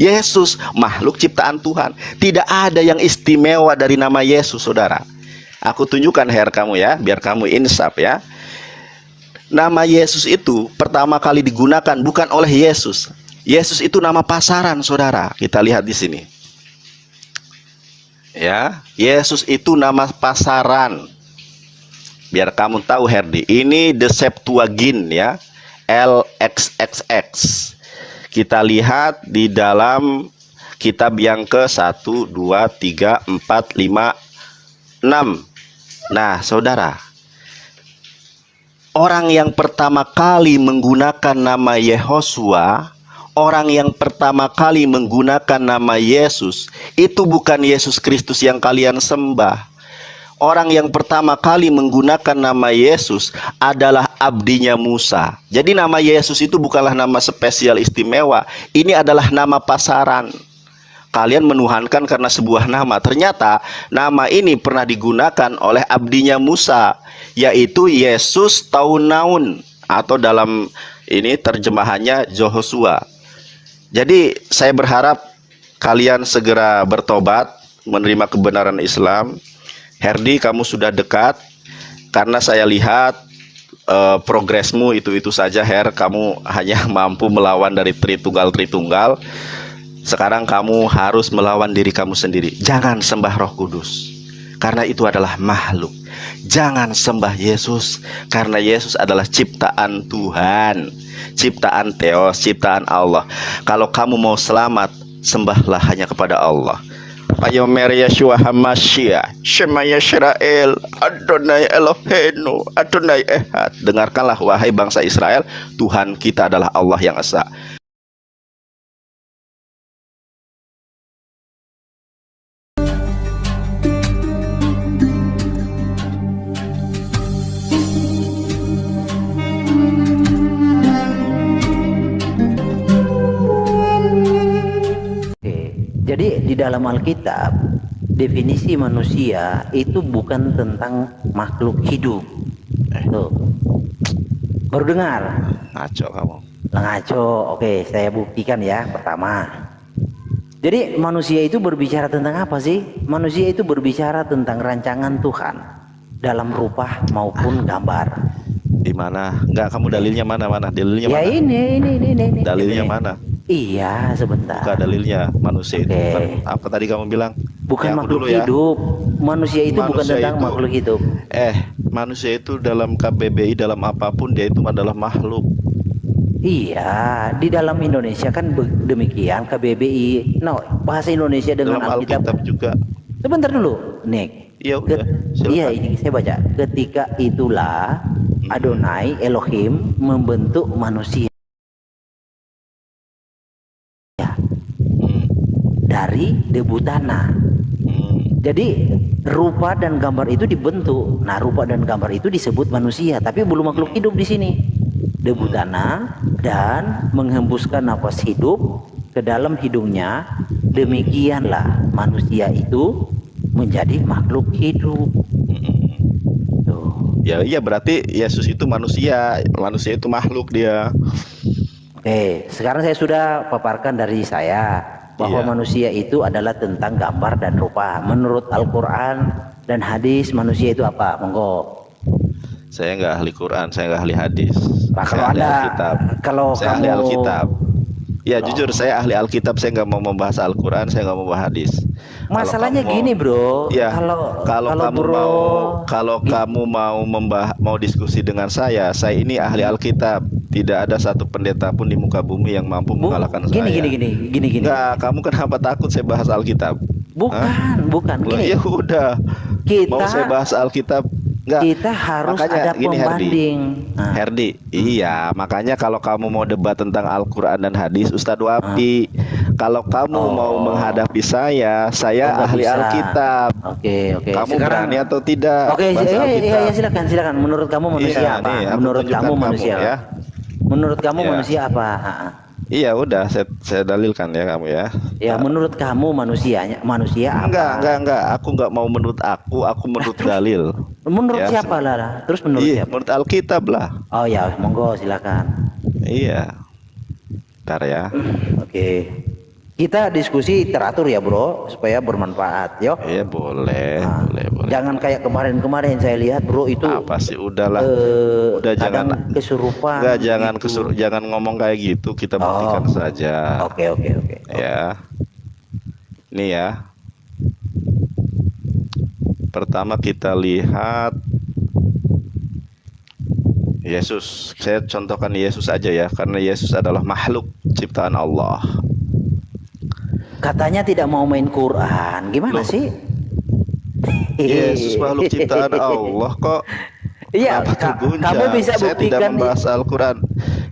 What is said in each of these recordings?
Yesus makhluk ciptaan Tuhan. Tidak ada yang istimewa dari nama Yesus, saudara. Aku tunjukkan kamu ya, biar kamu insaf ya. Nama Yesus itu pertama kali digunakan bukan oleh Yesus. Yesus itu nama pasaran, saudara. Kita lihat di sini. Ya, Yesus itu nama pasaran. Biar kamu tahu, Herdi, ini The Septuagint ya, LXXX. Kita lihat di dalam kitab yang ke 1, 2, 3, 4, 5, 6. Nah, saudara, orang yang pertama kali menggunakan nama Yehosua, orang yang pertama kali menggunakan nama Yesus, itu bukan Yesus Kristus yang kalian sembah. Orang yang pertama kali menggunakan nama Yesus adalah abdinya Musa. Jadi nama Yesus itu bukanlah nama spesial istimewa. Ini adalah nama pasaran. Kalian menuhankan karena sebuah nama. Ternyata nama ini pernah digunakan oleh abdinya Musa, yaitu Yesus Taunaun, atau dalam ini terjemahannya Joshua. Jadi saya berharap kalian segera bertobat, menerima kebenaran Islam. Herdi, kamu sudah dekat, karena saya lihat progresmu itu saja, kamu hanya mampu melawan dari Tritunggal. Sekarang kamu harus melawan diri kamu sendiri. Jangan sembah Roh Kudus, karena itu adalah makhluk. Jangan sembah Yesus, karena Yesus adalah ciptaan Tuhan, ciptaan Theos, ciptaan Allah. Kalau kamu mau selamat, sembahlah hanya kepada Allah. Vayomer Yeshua HaMashiach, Shema Yisrael, Adonai Eloheinu, Adonai Ehad. Dengarkanlah wahai bangsa Israel, Tuhan kita adalah Allah yang esa. Jadi di dalam Alkitab, definisi manusia itu bukan tentang makhluk hidup. Tuh, baru dengar? Ngaco kamu. Ngaco. Oke, saya buktikan ya. Pertama, jadi manusia itu berbicara tentang apa sih? Manusia itu berbicara tentang rancangan Tuhan dalam rupa maupun gambar. Di mana? Enggak, kamu dalilnya mana? Dalilnya ya mana? Ini. Dalilnya mana? Iya, sebentar. Buka dalilnya. Manusia itu bukan, apa tadi kamu bilang? Bukan makhluk ya. hidup. Manusia itu bukan tentang itu, makhluk hidup. Manusia itu dalam KBBI, dalam apapun dia itu adalah makhluk. Iya, di dalam Indonesia kan demikian KBBI. Bahasa Indonesia dengan dalam Alkitab juga. Sebentar dulu, Nick. Iya, udah. Iya, ini saya baca. Ketika itulah Adonai Elohim membentuk manusia dari debu tanah. Jadi rupa dan gambar itu dibentuk. Nah, rupa dan gambar itu disebut manusia, tapi belum makhluk hidup di sini. Debu tanah dan menghembuskan napas hidup ke dalam hidungnya. Demikianlah manusia itu menjadi makhluk hidup. Tuh. Ya, iya, berarti Yesus itu manusia itu makhluk dia. Oke, sekarang saya sudah paparkan dari saya bahwa manusia itu adalah tentang gambar dan rupa. Menurut Al-Quran dan hadis, manusia itu apa? Monggo. Saya nggak ahli Quran, saya nggak ahli hadis. Nah, saya ahli Alkitab. Saya ahli Alkitab. Ya, jujur saya ahli Alkitab. Saya nggak mau membahas Al-Quran, saya nggak mau membahas hadis. Masalahnya gini, bro. Ya, kalau kamu mau diskusi dengan saya ini ahli Alkitab. Tidak ada satu pendeta pun di muka bumi yang mampu mengalahkan saya. Gini. Enggak, kamu kenapa takut saya bahas Alkitab? Bukan. Gini. Ya udah. Mau saya bahas Alkitab? Enggak. Kita harus ada pembanding. Herdi, iya, makanya kalau kamu mau debat tentang Al-Quran dan hadis, Ustadz Wapi. Kalau kamu mau menghadapi saya ahli Alkitab. Oke. Kamu berani atau tidak? Oke, ya, silakan. Menurut kamu manusia apa? Menurut kamu manusia ya? Menurut kamu manusia apa? Iya, udah saya dalilkan ya kamu ya. Ya, menurut kamu manusia apa? Enggak. Aku enggak mau menurut aku menurut dalil. Menurut siapa lah? Terus menurut siapa? Menurut Alkitab lah. Oh ya, monggo silakan. Iya. Bentar ya. Oke. Kita diskusi teratur ya bro, supaya bermanfaat. Yo. Ya boleh, Nah, boleh. jangan kayak kemarin-kemarin saya lihat bro itu Apa sih, udahlah. Udah kadang jangan. kesurupan. Enggak, jangan gitu. jangan ngomong kayak gitu. Kita buktikan Oh, saja. oke oke oke. Ya. Ini ya. Pertama kita lihat Yesus. Saya contohkan Yesus aja ya, karena Yesus adalah makhluk ciptaan Allah. Katanya tidak mau main Quran. Gimana Loh, sih? Yesus makhluk ciptaan Allah kok. Iya, Kenapa terguncang? kamu bisa Saya tidak buktikan. membahas Al-Quran.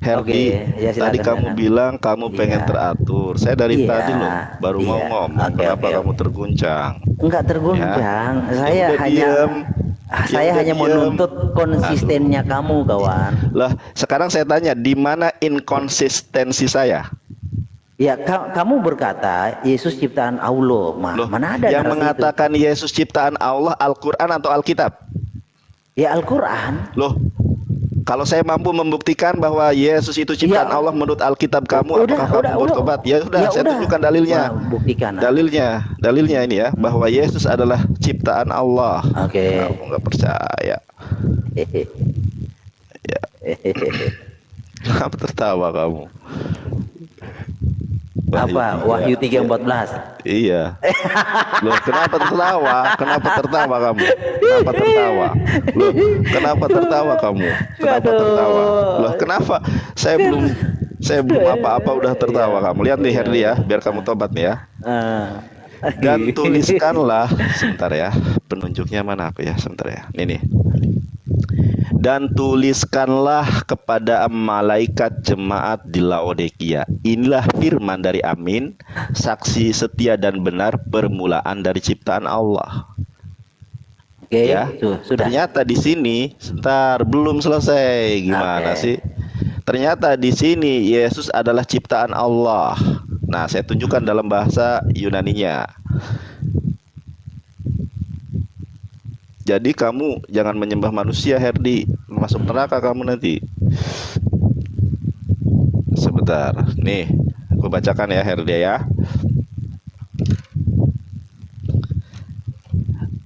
Herdi, Oke, ya silakan, tadi kamu silakan. bilang kamu pengen Iya. teratur. Saya dari Iya, tadi loh baru mau iya. ngomong. Oke, Kenapa oke, kamu oke. terguncang? Enggak terguncang. Ya Saya udah hanya diem. saya udah hanya diem. menuntut konsistennya kamu, kawan. Lah, sekarang saya tanya, di mana inkonsistensi saya? Ya, kamu berkata Yesus ciptaan Allah. Loh, Mana ada yang narasi mengatakan Yesus ciptaan Allah Al-Quran atau Alkitab? itu? Ya Al-Quran. Loh, kalau saya mampu membuktikan bahwa Yesus itu ciptaan Ya, Allah menurut Alkitab kamu, apakah kamu bertobat? Ya sudah, saya tunjukkan dalilnya. Wah, buktikan. Dalilnya ini ya, bahwa Yesus adalah ciptaan Allah. Oke. Kamu nggak percaya? Ya, kenapa tertawa kamu? Apa? Wahyu 3:14. Iya. Loh, kenapa tertawa? Kenapa tertawa kamu? Kenapa tertawa? Loh, kenapa tertawa kamu? Kenapa tertawa? Loh, kenapa? Saya belum apa-apa udah tertawa kamu. Lihat nih Herdi ya, biar kamu tobat nih ya. Dan tuliskanlah, sebentar ya. Penunjuknya mana aku ya? Sebentar ya. Ini nih. Dan tuliskanlah kepada malaikat jemaat di Laodikia. Inilah firman dari Amin, saksi setia dan benar, permulaan dari ciptaan Allah. Oke, Ya, sudah. ternyata di sini, sebentar, belum selesai. Gimana Oke. sih? Ternyata di sini Yesus adalah ciptaan Allah. Nah, saya tunjukkan dalam bahasa Yunaninya. Jadi kamu jangan menyembah manusia, Herdi. Masuk neraka kamu nanti. Sebentar. Nih, aku bacakan ya Herdi ya.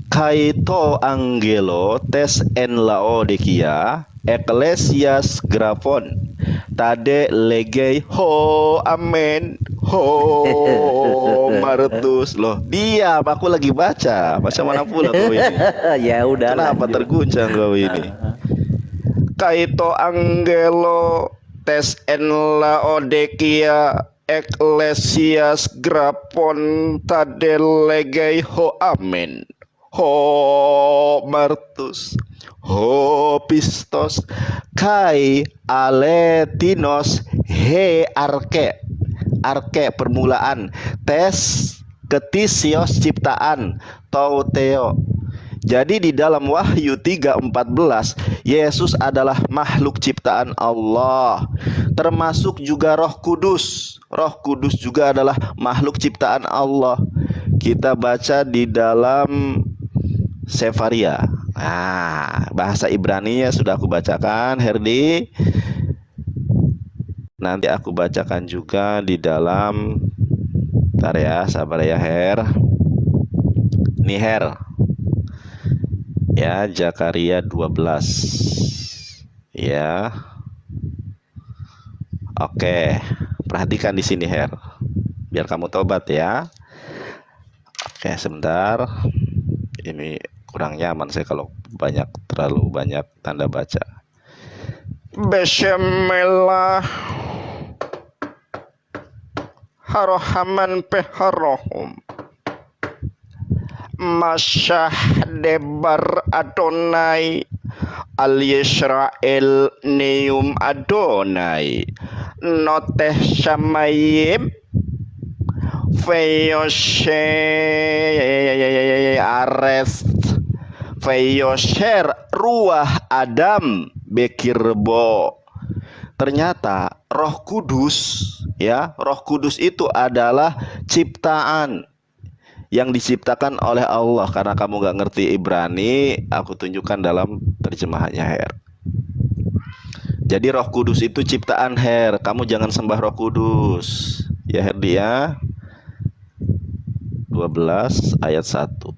Kaito angelo tes en Laodikia ecclesias grafon tade legei ho amen ho martus. Loh, diam, aku lagi baca mana pula kau ini. Ya udah. Kenapa lanjut. terguncang kau ini? Kaito angelo tes en Laodikia ecclesias grafon tade legei ho amen ho martus ho pistos kai aletinos he arke permulaan tes ketisios ciptaan teo. Jadi di dalam Wahyu 3:14 Yesus adalah makhluk ciptaan Allah, termasuk juga Roh Kudus. Roh Kudus juga adalah makhluk ciptaan Allah. Kita baca di dalam Sefaria. Nah, bahasa Ibrani-nya sudah aku bacakan, Herdi. Nanti aku bacakan juga di dalam, bentar ya, sabar ya Her. Nih Her. Ya, Zakaria 12. Ya. Oke, perhatikan di sini Her. Biar kamu tobat ya. Oke, sebentar. Ini kurang nyaman saya kalau terlalu banyak tanda baca. Bismillah Harohaman peharohum Masyah debar Adonai Al Yisrael neum Adonai Noteh Shamayim Feyoshe arrest Feyosher ruah Adam bekirbo. Ternyata Roh Kudus ya, Roh Kudus itu adalah ciptaan yang diciptakan oleh Allah. Karena kamu gak ngerti Ibrani, aku tunjukkan dalam terjemahannya Her. Jadi Roh Kudus itu ciptaan Her. Kamu jangan sembah Roh Kudus ya Herdi ya. 12 ayat 1.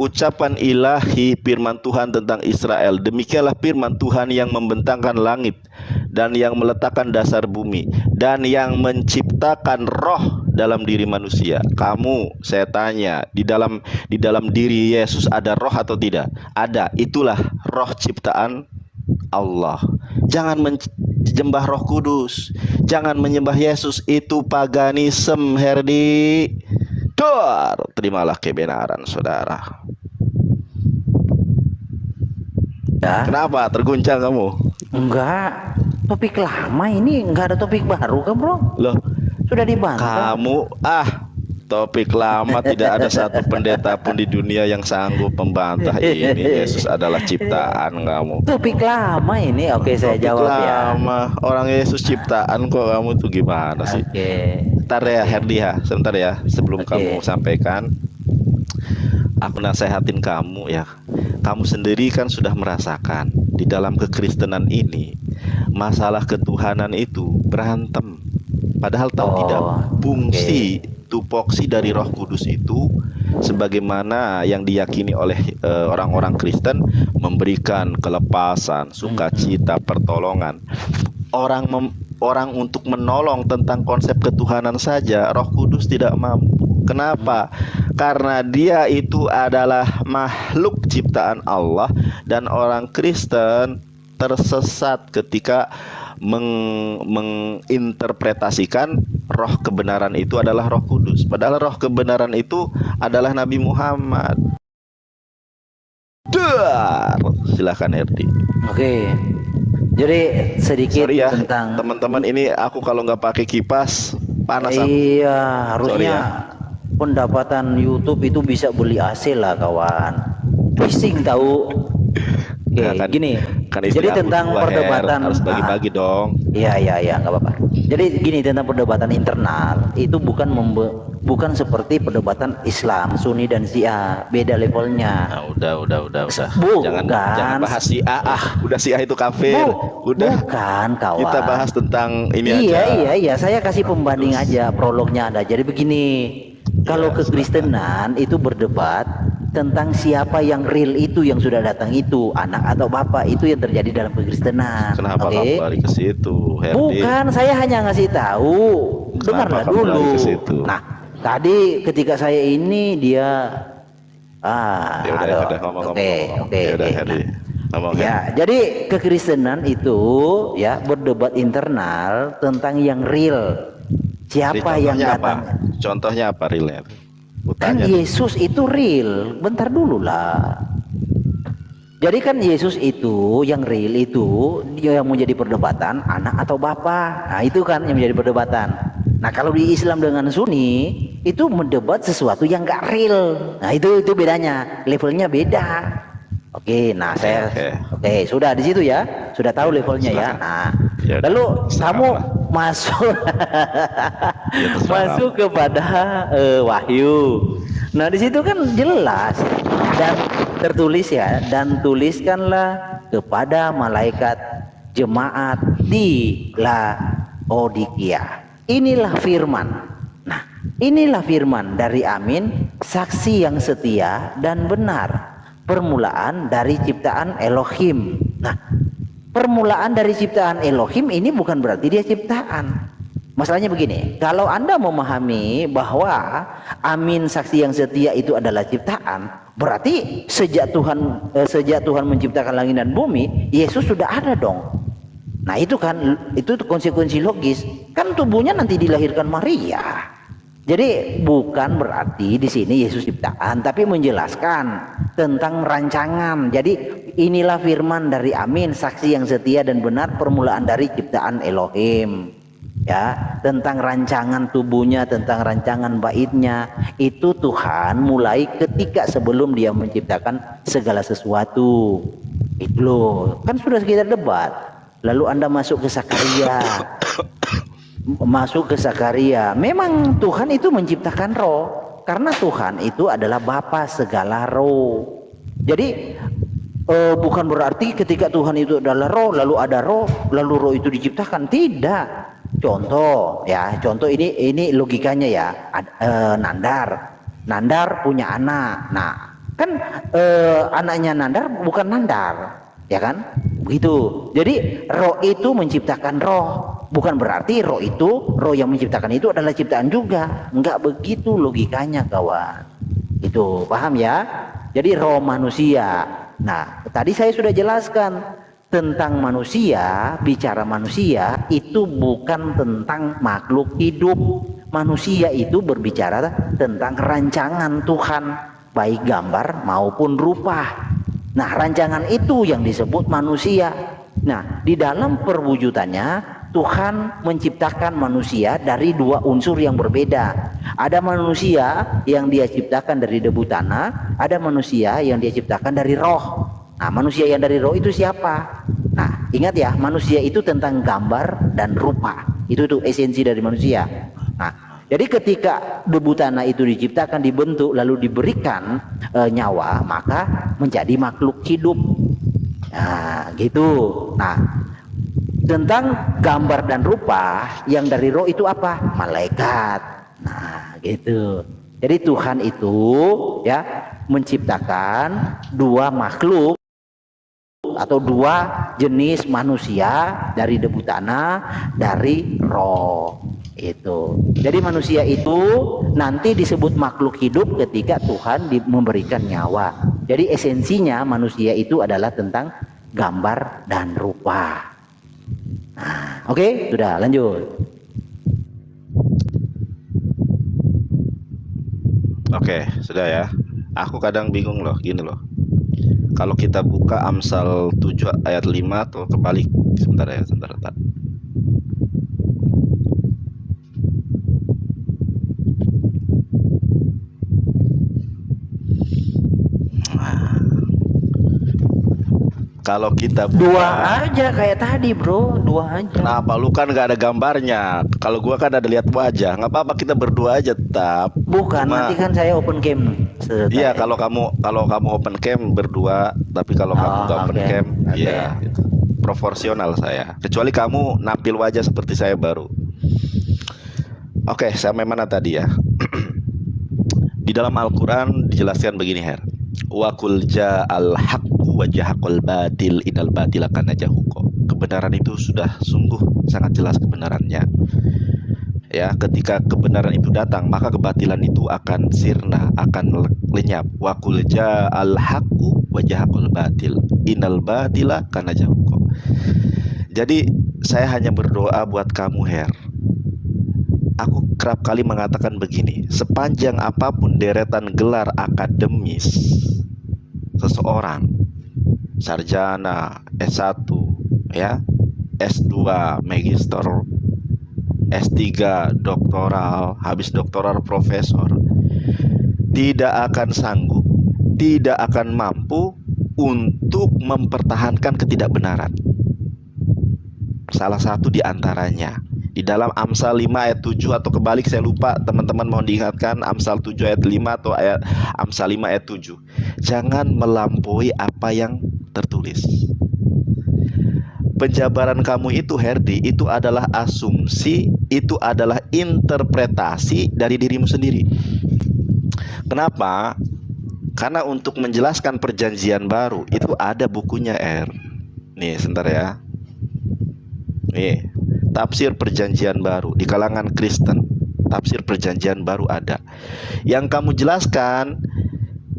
Ucapan ilahi firman Tuhan tentang Israel. Demikianlah firman Tuhan yang membentangkan langit dan yang meletakkan dasar bumi dan yang menciptakan roh dalam diri manusia. Kamu, saya tanya, di dalam diri Yesus ada roh atau tidak? Ada. Itulah roh ciptaan Allah. Jangan menyembah Roh Kudus, jangan menyembah Yesus. Itu paganisme, Herdi. Dor, terimalah kebenaran, saudara. Ya. Kenapa terguncang kamu? Enggak, topik lama ini, enggak ada topik baru kan bro? Loh, Sudah dibantah. kamu topik lama. Tidak ada satu pendeta pun di dunia yang sanggup membantah ini. Yesus adalah ciptaan kamu. Topik lama ini, oke saya Topik jawab ya. lama. Orang Yesus ciptaan kok, kamu tuh gimana sih? Oke. Bentar ya Herdi ya, sebentar ya, sebelum Oke. kamu sampaikan, aku nasehatin kamu ya. Kamu sendiri kan sudah merasakan di dalam kekristenan ini masalah ketuhanan itu berantem. Padahal tahu tidak, fungsi tupoksi dari Roh Kudus itu sebagaimana yang diyakini oleh orang-orang Kristen, memberikan kelepasan, sukacita, pertolongan. Orang untuk menolong tentang konsep ketuhanan saja Roh Kudus tidak mampu. Kenapa? Karena dia itu adalah makhluk ciptaan Allah, dan orang Kristen tersesat ketika menginterpretasikan roh kebenaran itu adalah Roh Kudus. Padahal roh kebenaran itu adalah Nabi Muhammad. Silakan Herdi. Oke. Jadi sedikit Sorry ya tentang teman-teman, ini aku kalau nggak pakai kipas panas aku. Iya, harusnya Sorry ya. pendapatan YouTube itu bisa beli AC lah kawan. Pusing tahu. Oke, Nah, gini. kan istri Jadi aku tentang dua, Her. perdebatan Harus bagi-bagi dong. Iya, nggak apa-apa. Jadi gini, tentang perdebatan internal itu bukan seperti perdebatan Islam Sunni dan Syiah, beda levelnya. Nah, udah. Bukan. Jangan bahas Syiah. Udah Syiah itu kafir. Udah. Bukan kawan. Kita bahas tentang ini aja. Iya. Saya kasih pembanding aja, prolognya ada. Jadi begini, kalau kekristenan itu berdebat tentang siapa yang real itu, yang sudah datang itu, anak atau bapak, itu yang terjadi dalam kekristenan. Kenapa Oke? kamu balik ke situ, Herdi? Bukan, saya hanya ngasih tahu. Dengarlah kamu dulu. lari ke situ? Nah, tadi ketika saya ini dia Ya udah ngomong. Oke. Ya udah Herdi. Ngomong. Ya, jadi kekristenan itu ya berdebat internal tentang yang real. Siapa yang Contohnya datang? Contohnya apa realnya? Kan Yesus itu real. Bentar dulu lah. Jadi kan Yesus itu yang real itu, dia yang menjadi perdebatan anak atau bapak. Nah, itu kan yang menjadi perdebatan. Nah, kalau di Islam dengan Sunni itu mendebat sesuatu yang gak real. Nah, itu bedanya. Levelnya beda. Oke, nah Oke, sudah di situ ya. Sudah tahu levelnya ya. Nah, Ya, lalu kamu apa? masuk Ya, masuk kepada Wahyu. Nah, di situ kan jelas dan tertulis ya, dan tuliskanlah kepada malaikat jemaat di Laodikia. Inilah firman. Nah, inilah firman dari Amin, saksi yang setia dan benar, permulaan dari ciptaan Elohim. Nah, permulaan dari ciptaan Elohim ini bukan berarti dia ciptaan. Masalahnya begini, kalau Anda memahami bahwa Amin, saksi yang setia itu adalah ciptaan, berarti sejak Tuhan menciptakan langit dan bumi, Yesus sudah ada dong. Nah, itu kan itu konsekuensi logis. Kan tubuhnya nanti dilahirkan Maria. Jadi bukan berarti di sini Yesus ciptaan, tapi menjelaskan tentang rancangan. Jadi inilah firman dari Amin, saksi yang setia dan benar, permulaan dari ciptaan Elohim. Ya, tentang rancangan tubuhnya, tentang rancangan baitnya, itu Tuhan mulai ketika sebelum dia menciptakan segala sesuatu. Itu loh, kan sudah kita debat. Lalu Anda masuk ke Sakaria. Memang Tuhan itu menciptakan roh, karena Tuhan itu adalah Bapa segala roh. Jadi bukan berarti ketika Tuhan itu adalah roh, lalu ada roh, lalu roh itu diciptakan. Tidak. Contoh ya, contoh ini logikanya ya. Nandar punya anak. Nah, kan anaknya Nandar bukan Nandar, ya kan? Begitu. Jadi roh itu menciptakan roh, bukan berarti roh yang menciptakan itu adalah ciptaan juga. Enggak begitu logikanya, kawan. Itu paham ya? Jadi roh manusia. Nah, tadi saya sudah jelaskan tentang manusia, bicara manusia itu bukan tentang makhluk hidup. Manusia itu berbicara tentang rancangan Tuhan, baik gambar maupun rupa. Nah, rancangan itu yang disebut manusia. Nah, di dalam perwujudannya Tuhan menciptakan manusia dari dua unsur yang berbeda. Ada manusia yang Dia ciptakan dari debu tanah, ada manusia yang Dia ciptakan dari roh. Nah, manusia yang dari roh itu siapa? Nah, ingat ya, manusia itu tentang gambar dan rupa. Itu tuh esensi dari manusia. Nah, jadi ketika debu tanah itu diciptakan, dibentuk, lalu diberikan nyawa, maka menjadi makhluk hidup. Nah, gitu. Nah, tentang gambar dan rupa yang dari roh itu apa? Malaikat. Nah, gitu. Jadi Tuhan itu ya menciptakan dua makhluk atau dua jenis manusia dari debu tanah, dari roh. Itu. Jadi manusia itu nanti disebut makhluk hidup ketika Tuhan memberikan nyawa. Jadi esensinya manusia itu adalah tentang gambar dan rupa. Nah, oke, sudah lanjut. Oke, sudah ya. Aku kadang bingung loh, gini loh. Kalau kita buka Amsal 7 ayat 5 atau kebalik. Sebentar ya, sebentar. Kalau kita buka, Dua aja kayak tadi, bro. Dua aja. kenapa lu kan nggak ada gambarnya? Kalau gua kan ada lihat wajah. Nggak apa-apa, kita berdua aja tetap. Bukan, nanti kan saya open cam. Iya, kalau kamu open cam berdua, tapi kalau kamu nggak open cam, ya gitu. Proporsional saya. Kecuali kamu nampil wajah seperti saya baru. Oke, sampai mana tadi ya? Di dalam Al-Quran dijelaskan begini, Her. Wa qul ja'al haqqu wa jahaqal batil innal batila kana zahuqa. Kebenaran itu sudah sungguh sangat jelas kebenarannya. Ya, ketika kebenaran itu datang, maka kebatilan itu akan sirna, akan lenyap. Wa qul ja'al haqqu wa jahaqal batil innal batila kana zahuqa. Jadi saya hanya berdoa buat kamu, Her. Aku kerap kali mengatakan begini, sepanjang apapun deretan gelar akademis seseorang, sarjana, S1, ya, S2, magister, S3, doktoral, habis doktoral profesor, tidak akan sanggup, tidak akan mampu untuk mempertahankan ketidakbenaran. Salah satu di antaranya di dalam Amsal 5 ayat 7 atau kebalik, saya lupa, teman-teman mohon diingatkan, Amsal 7 ayat 5 atau Amsal 5 ayat 7. Jangan melampaui apa yang tertulis. Penjabaran kamu itu, Herdi, itu adalah asumsi, itu adalah interpretasi dari dirimu sendiri. Kenapa? Karena untuk menjelaskan perjanjian baru itu ada bukunya, Nih, sebentar ya. Nih, tafsir perjanjian baru di kalangan Kristen. Tafsir perjanjian baru ada. Yang kamu jelaskan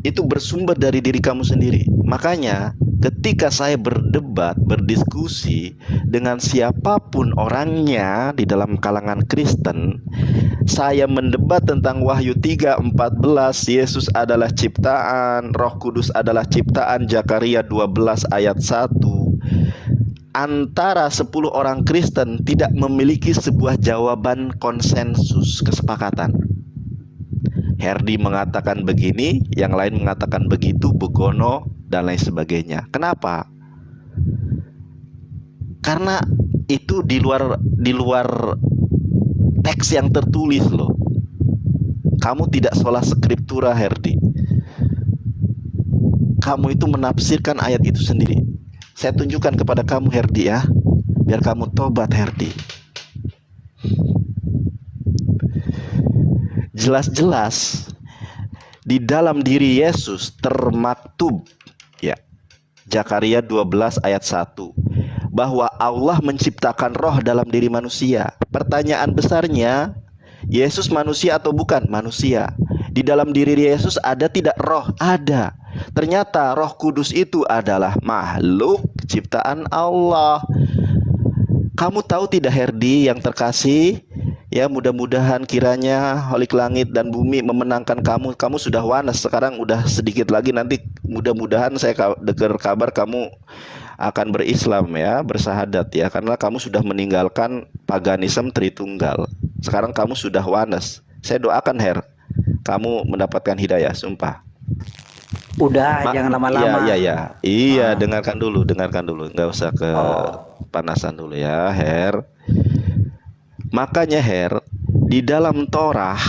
itu bersumber dari diri kamu sendiri. Makanya ketika saya berdebat, berdiskusi dengan siapapun orangnya di dalam kalangan Kristen, saya mendebat tentang Wahyu 3:14, Yesus adalah ciptaan, Roh Kudus adalah ciptaan, Zakaria 12 ayat 1. Antara 10 orang Kristen tidak memiliki sebuah jawaban konsensus, kesepakatan. Herdi mengatakan begini, yang lain mengatakan begitu, Begono dan lain sebagainya. Kenapa? Karena itu di luar teks yang tertulis loh. Kamu tidak sholah skriptura, Herdi. Kamu itu menafsirkan ayat itu sendiri. Saya tunjukkan kepada kamu, Herdi, ya, biar kamu tobat, Herdi. jelas-jelas di dalam diri Yesus termaktub, ya, Zakaria 12 ayat 1, bahwa Allah menciptakan roh dalam diri manusia. Pertanyaan besarnya, Yesus manusia atau bukan? Manusia. Di dalam diri Yesus ada tidak roh? Ada. Ternyata Roh Kudus itu adalah makhluk ciptaan Allah. Kamu tahu tidak, Herdi yang terkasih? Ya, mudah-mudahan kiranya Holik Langit dan Bumi memenangkan kamu. Kamu sudah wanas, sekarang udah sedikit lagi, nanti mudah-mudahan saya dengar kabar kamu akan berislam ya, bersahadat ya, karena kamu sudah meninggalkan paganisme Tritunggal. Sekarang kamu sudah wanas. Saya doakan, Her, kamu mendapatkan hidayah, sumpah. Udah, jangan lama-lama. Iya, dengarkan dulu, nggak usah ke panasan dulu ya, Her. Makanya, Her, di dalam Torah,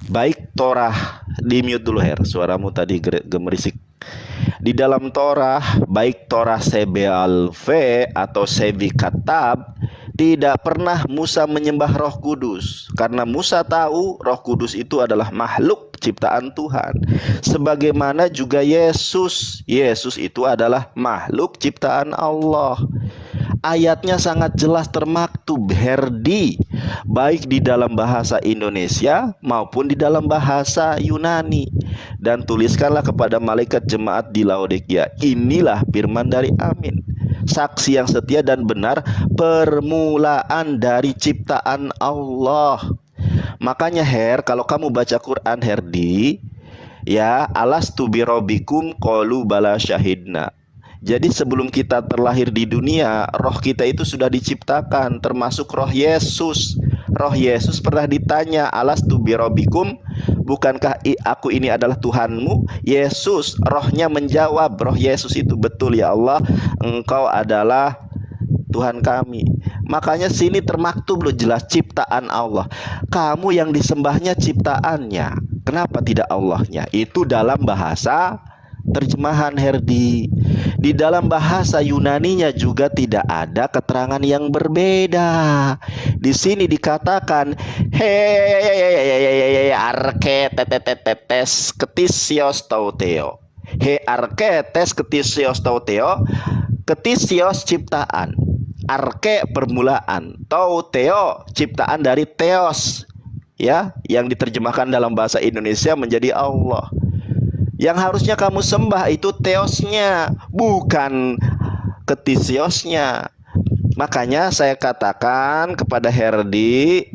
baik Torah, di mute dulu, Her, suaramu tadi gemerisik. Di dalam Torah, baik Torah Sebe'al-V atau Sevi Katab, tidak pernah Musa menyembah Roh Kudus, karena Musa tahu Roh Kudus itu adalah makhluk ciptaan Tuhan. Sebagaimana juga Yesus itu adalah makhluk ciptaan Allah. Ayatnya sangat jelas termaktub, Herdi, baik di dalam bahasa Indonesia maupun di dalam bahasa Yunani. Dan tuliskanlah kepada malaikat jemaat di Laodikia, inilah firman dari Amin, saksi yang setia dan benar, permulaan dari ciptaan Allah. Makanya, Her, kalau kamu baca Quran, Herdi, ya, alastu birobikum qalu bala syahidna. Jadi sebelum kita terlahir di dunia, roh kita itu sudah diciptakan, termasuk roh Yesus. Roh Yesus pernah ditanya, alastu birobikum, bukankah aku ini adalah Tuhanmu? Yesus, rohnya menjawab, roh Yesus itu, betul ya Allah, engkau adalah Tuhan kami. Makanya sini termaktub loh, jelas ciptaan Allah. Kamu yang disembahnya ciptaannya, kenapa tidak Allahnya? Itu dalam bahasa terjemahan, Herdi. Di dalam bahasa Yunaninya juga tidak ada keterangan yang berbeda. Di sini dikatakan he arketetetetes ketisios tauteo. He arketes ketisios tauteo. Ketisios ciptaan, arke permulaan, tauteo ciptaan dari theos, ya, yang diterjemahkan dalam bahasa Indonesia menjadi Allah. Yang harusnya kamu sembah itu theosnya, bukan ketisiosnya. Makanya saya katakan kepada Herdi,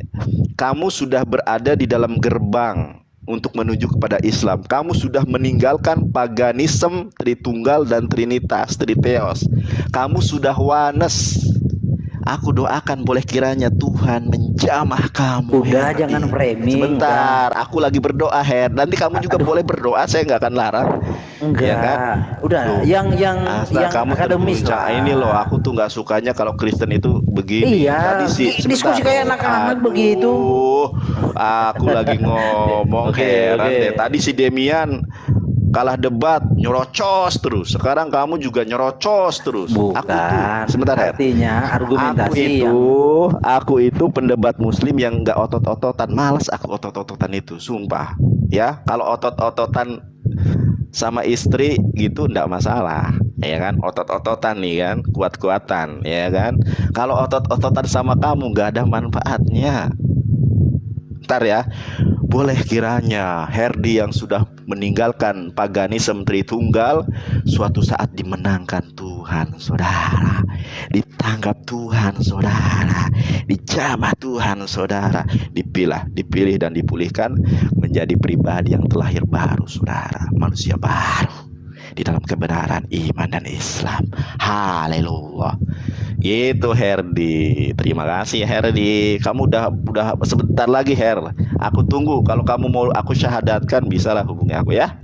kamu sudah berada di dalam gerbang untuk menuju kepada Islam. Kamu sudah meninggalkan paganisme Tritunggal dan Trinitas, Triteos. Kamu sudah wanes. Aku doakan boleh kiranya Tuhan menjamah kamu. Udah, Herdi. jangan framing. Sebentar, aku lagi berdoa, Her. Nanti kamu juga boleh berdoa, saya nggak akan larang. Enggak, Ya kan? udah. Loh, yang kamu akademis terbuncang. lah. Ini loh, aku tuh nggak sukanya kalau Kristen itu begini. Iya, diskusi kayak anak-anak begitu. Aku lagi ngomong, heran deh. Tadi si Demian kalah debat, nyerocos terus. Sekarang kamu juga nyerocos terus. Bukan. Aku tuh, sebentar, Her. Artinya argumentasi Aku itu pendebat Muslim yang nggak otot-ototan. Males aku otot-ototan itu, sumpah. Ya, kalau otot-ototan sama istri gitu ndak masalah, ya kan? Otot-ototan nih kan, kuat-kuatan, ya kan? Kalau otot-ototan sama kamu nggak ada manfaatnya. Ntar ya, boleh kiranya Herdi yang sudah meninggalkan paganisme Tritunggal suatu saat dimenangkan Tuhan, saudara. Ditangkap Tuhan, saudara. Dijamah Tuhan, saudara. Dipilih dan dipulihkan menjadi pribadi yang terlahir baru, saudara. Manusia baru di dalam kebenaran iman dan Islam. Haleluya. Gitu, Herdi. Terima kasih, Herdi. Kamu udah sebentar lagi, Her. Aku tunggu. Kalau kamu mau aku syahadatkan, bisalah hubungi aku ya.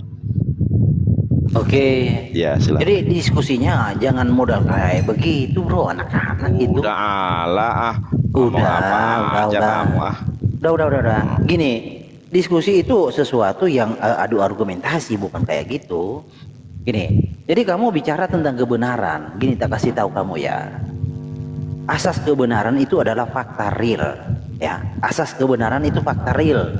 Oke. Ya, silakan. Jadi diskusinya jangan modal kayak begitu, bro, anak-anak gitu. Udah ala ngomong apa aja kamu Udah. Gini, diskusi itu sesuatu yang adu argumentasi, bukan kayak gitu. Gini, jadi kamu bicara tentang kebenaran. Gini, tak kasih tahu kamu ya. Asas kebenaran itu adalah fakta real, ya. Asas kebenaran itu fakta real.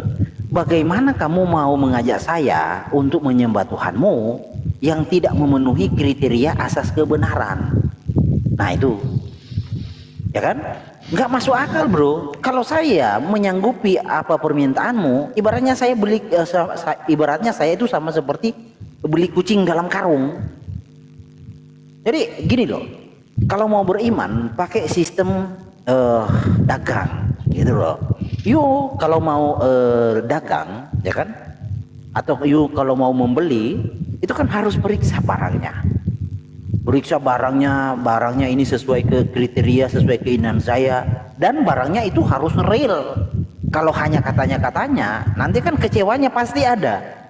bagaimana kamu mau mengajak saya untuk menyembah Tuhanmu yang tidak memenuhi kriteria asas kebenaran? Nah itu, ya kan? Nggak masuk akal, bro. Kalau saya menyanggupi apa permintaanmu, ibaratnya saya ibaratnya saya itu sama seperti beli kucing dalam karung. Jadi gini loh, kalau mau beriman pakai sistem dagang, gitu loh. Yuk kalau mau dagang, ya kan? Atau yuk kalau mau membeli, itu kan harus periksa barangnya. Periksa barangnya ini sesuai ke kriteria, sesuai keinginan saya, dan barangnya itu harus real. Kalau hanya katanya, nanti kan kecewanya pasti ada.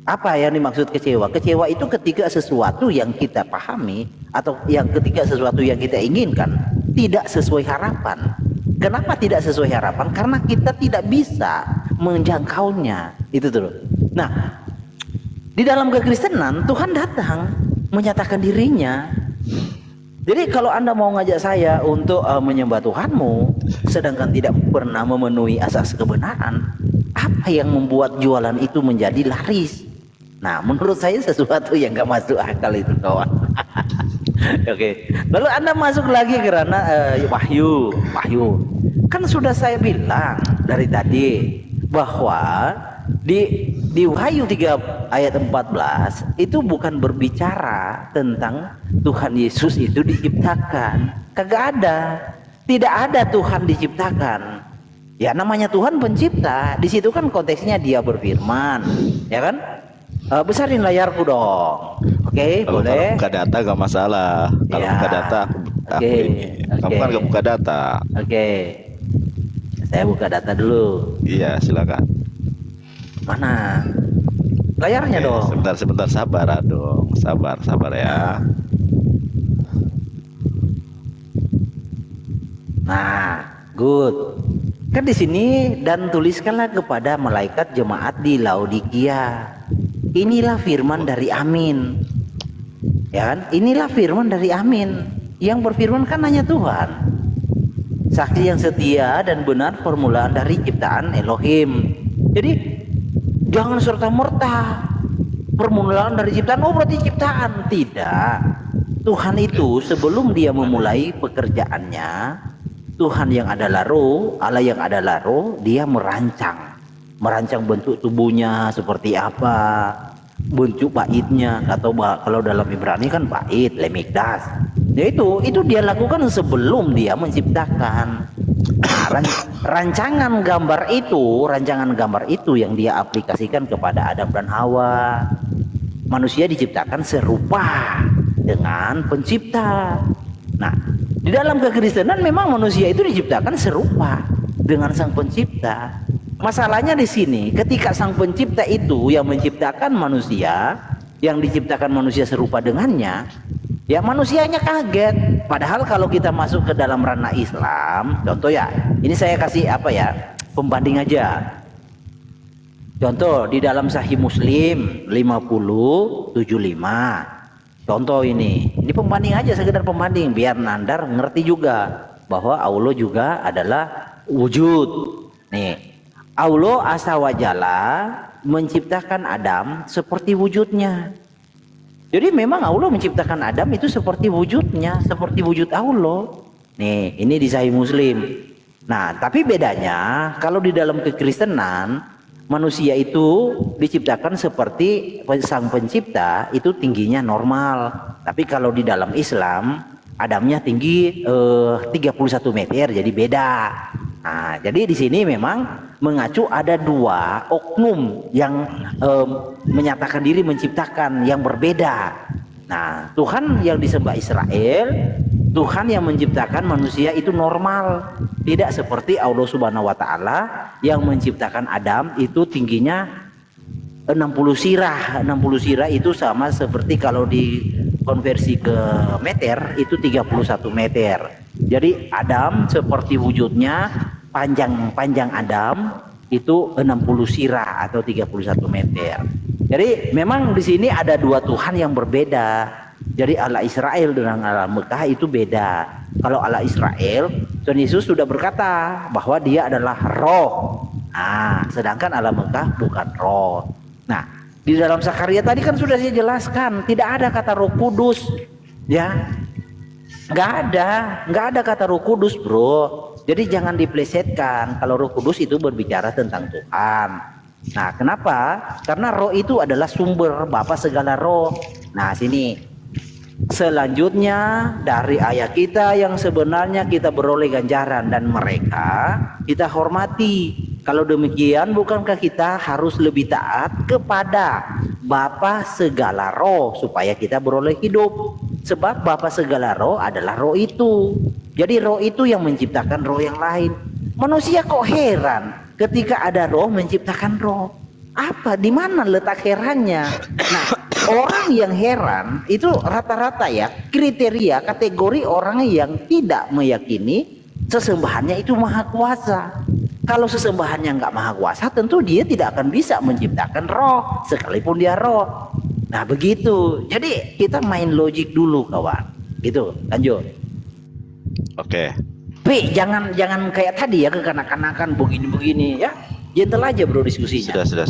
Apa yang dimaksud kecewa? Kecewa itu ketika sesuatu yang kita pahami atau ketika sesuatu yang kita inginkan tidak sesuai harapan. Kenapa tidak sesuai harapan? Karena kita tidak bisa menjangkaunya. Itu tuh. Nah, di dalam kekristenan Tuhan datang menyatakan dirinya. Jadi kalau Anda mau ngajak saya untuk menyembah Tuhanmu sedangkan tidak pernah memenuhi asas kebenaran, apa yang membuat jualan itu menjadi laris? Nah, menurut saya sesuatu yang gak masuk akal itu, kawan. Oke. Lalu Anda masuk lagi karena Wahyu. Kan sudah saya bilang dari tadi bahwa di Wahyu 3 ayat 14 itu bukan berbicara tentang Tuhan Yesus itu diciptakan. Kagak ada. Tidak ada Tuhan diciptakan. Ya namanya Tuhan pencipta. Di situ kan konteksnya dia berfirman, ya kan? Besarin layarku dong. Oke, boleh. Kalau buka data gak masalah. Kalau Ya. buka data aku ini. Kamu kan gak buka data. Oke. Saya buka data dulu. Iya, silakan. Mana? Layarnya dong. Sebentar sabar dong. Sabar ya. Nah, good. Kan di sini, dan tuliskanlah kepada malaikat jemaat di Laodikia. Inilah firman dari Amin. Ya kan? Inilah firman dari Amin. Yang berfirman kan hanya Tuhan. Saksi yang setia dan benar permulaan dari ciptaan Elohim. Jadi jangan serta-merta permulaan dari ciptaan, oh berarti ciptaan. Tidak. Tuhan itu sebelum dia memulai pekerjaannya, Tuhan yang adalah roh, Allah yang adalah roh, dia merancang bentuk tubuhnya seperti apa, bentuk baitnya, atau kalau dalam Ibrani kan bait, lemikdas. Ya itu dia lakukan sebelum dia menciptakan. Nah, rancangan gambar itu yang dia aplikasikan kepada Adam dan Hawa. Manusia diciptakan serupa dengan pencipta. Nah, di dalam kekristenan memang manusia itu diciptakan serupa dengan sang pencipta. Masalahnya di sini, ketika sang pencipta itu yang menciptakan manusia, yang diciptakan manusia serupa dengannya, ya manusianya kaget. Padahal kalau kita masuk ke dalam ranah Islam, contoh ya, ini saya kasih pembanding aja. Contoh di dalam Sahih Muslim 50:75. Contoh ini pembanding aja, sekedar pembanding biar Nandar ngerti juga bahwa Allah juga adalah wujud. Nih, Allah Azza wa Jalla menciptakan Adam seperti wujudnya. Jadi memang Allah menciptakan Adam itu seperti wujudnya, seperti wujud Allah. Nih, ini di Sahih Muslim. Nah, tapi bedanya kalau di dalam kekristenan manusia itu diciptakan seperti sang pencipta, itu tingginya normal. Tapi kalau di dalam Islam Adamnya tinggi 31 meter, jadi beda. Nah, jadi di sini memang mengacu ada dua oknum yang menyatakan diri menciptakan yang berbeda. Nah, Tuhan yang disembah Israel, Tuhan yang menciptakan manusia itu normal, tidak seperti Allah Subhanahu wa taala yang menciptakan Adam itu tingginya 60 sirah. 60 sirah itu sama seperti kalau dikonversi ke meter itu 31 meter. Jadi Adam seperti wujudnya, panjang Adam itu 60 sirah atau 31 meter. Jadi memang di sini ada dua Tuhan yang berbeda. Jadi Allah Israel dengan Allah Mekah itu beda. Kalau Allah Israel, Tuhan Yesus sudah berkata bahwa dia adalah roh. Nah, sedangkan alam Mekah bukan roh. Nah, di dalam Zakaria tadi kan sudah saya jelaskan, tidak ada kata Roh Kudus, ya, nggak ada kata Roh Kudus, bro. Jadi jangan diplesetkan kalau Roh Kudus itu berbicara tentang Tuhan. Nah, kenapa? Karena roh itu adalah sumber Bapa segala roh. Nah, sini. Selanjutnya dari ayat kita yang sebenarnya kita beroleh ganjaran dan mereka kita hormati. Kalau demikian bukankah kita harus lebih taat kepada Bapa segala roh supaya kita beroleh hidup? Sebab Bapa segala roh adalah roh itu. Jadi roh itu yang menciptakan roh yang lain. Manusia kok heran ketika ada roh menciptakan roh. Apa? Di mana letak herannya? Nah, orang yang heran itu rata-rata ya kriteria kategori orang yang tidak meyakini sesembahannya itu maha kuasa. Kalau sesembahannya nggak maha kuasa, tentu dia tidak akan bisa menciptakan roh sekalipun dia roh. Nah begitu. Jadi kita main logik dulu kawan. Gitu. Lanjut. Oke. P jangan kayak tadi ya kekanak-kanakan begini-begini ya. Gentle aja bro diskusinya. Sudah.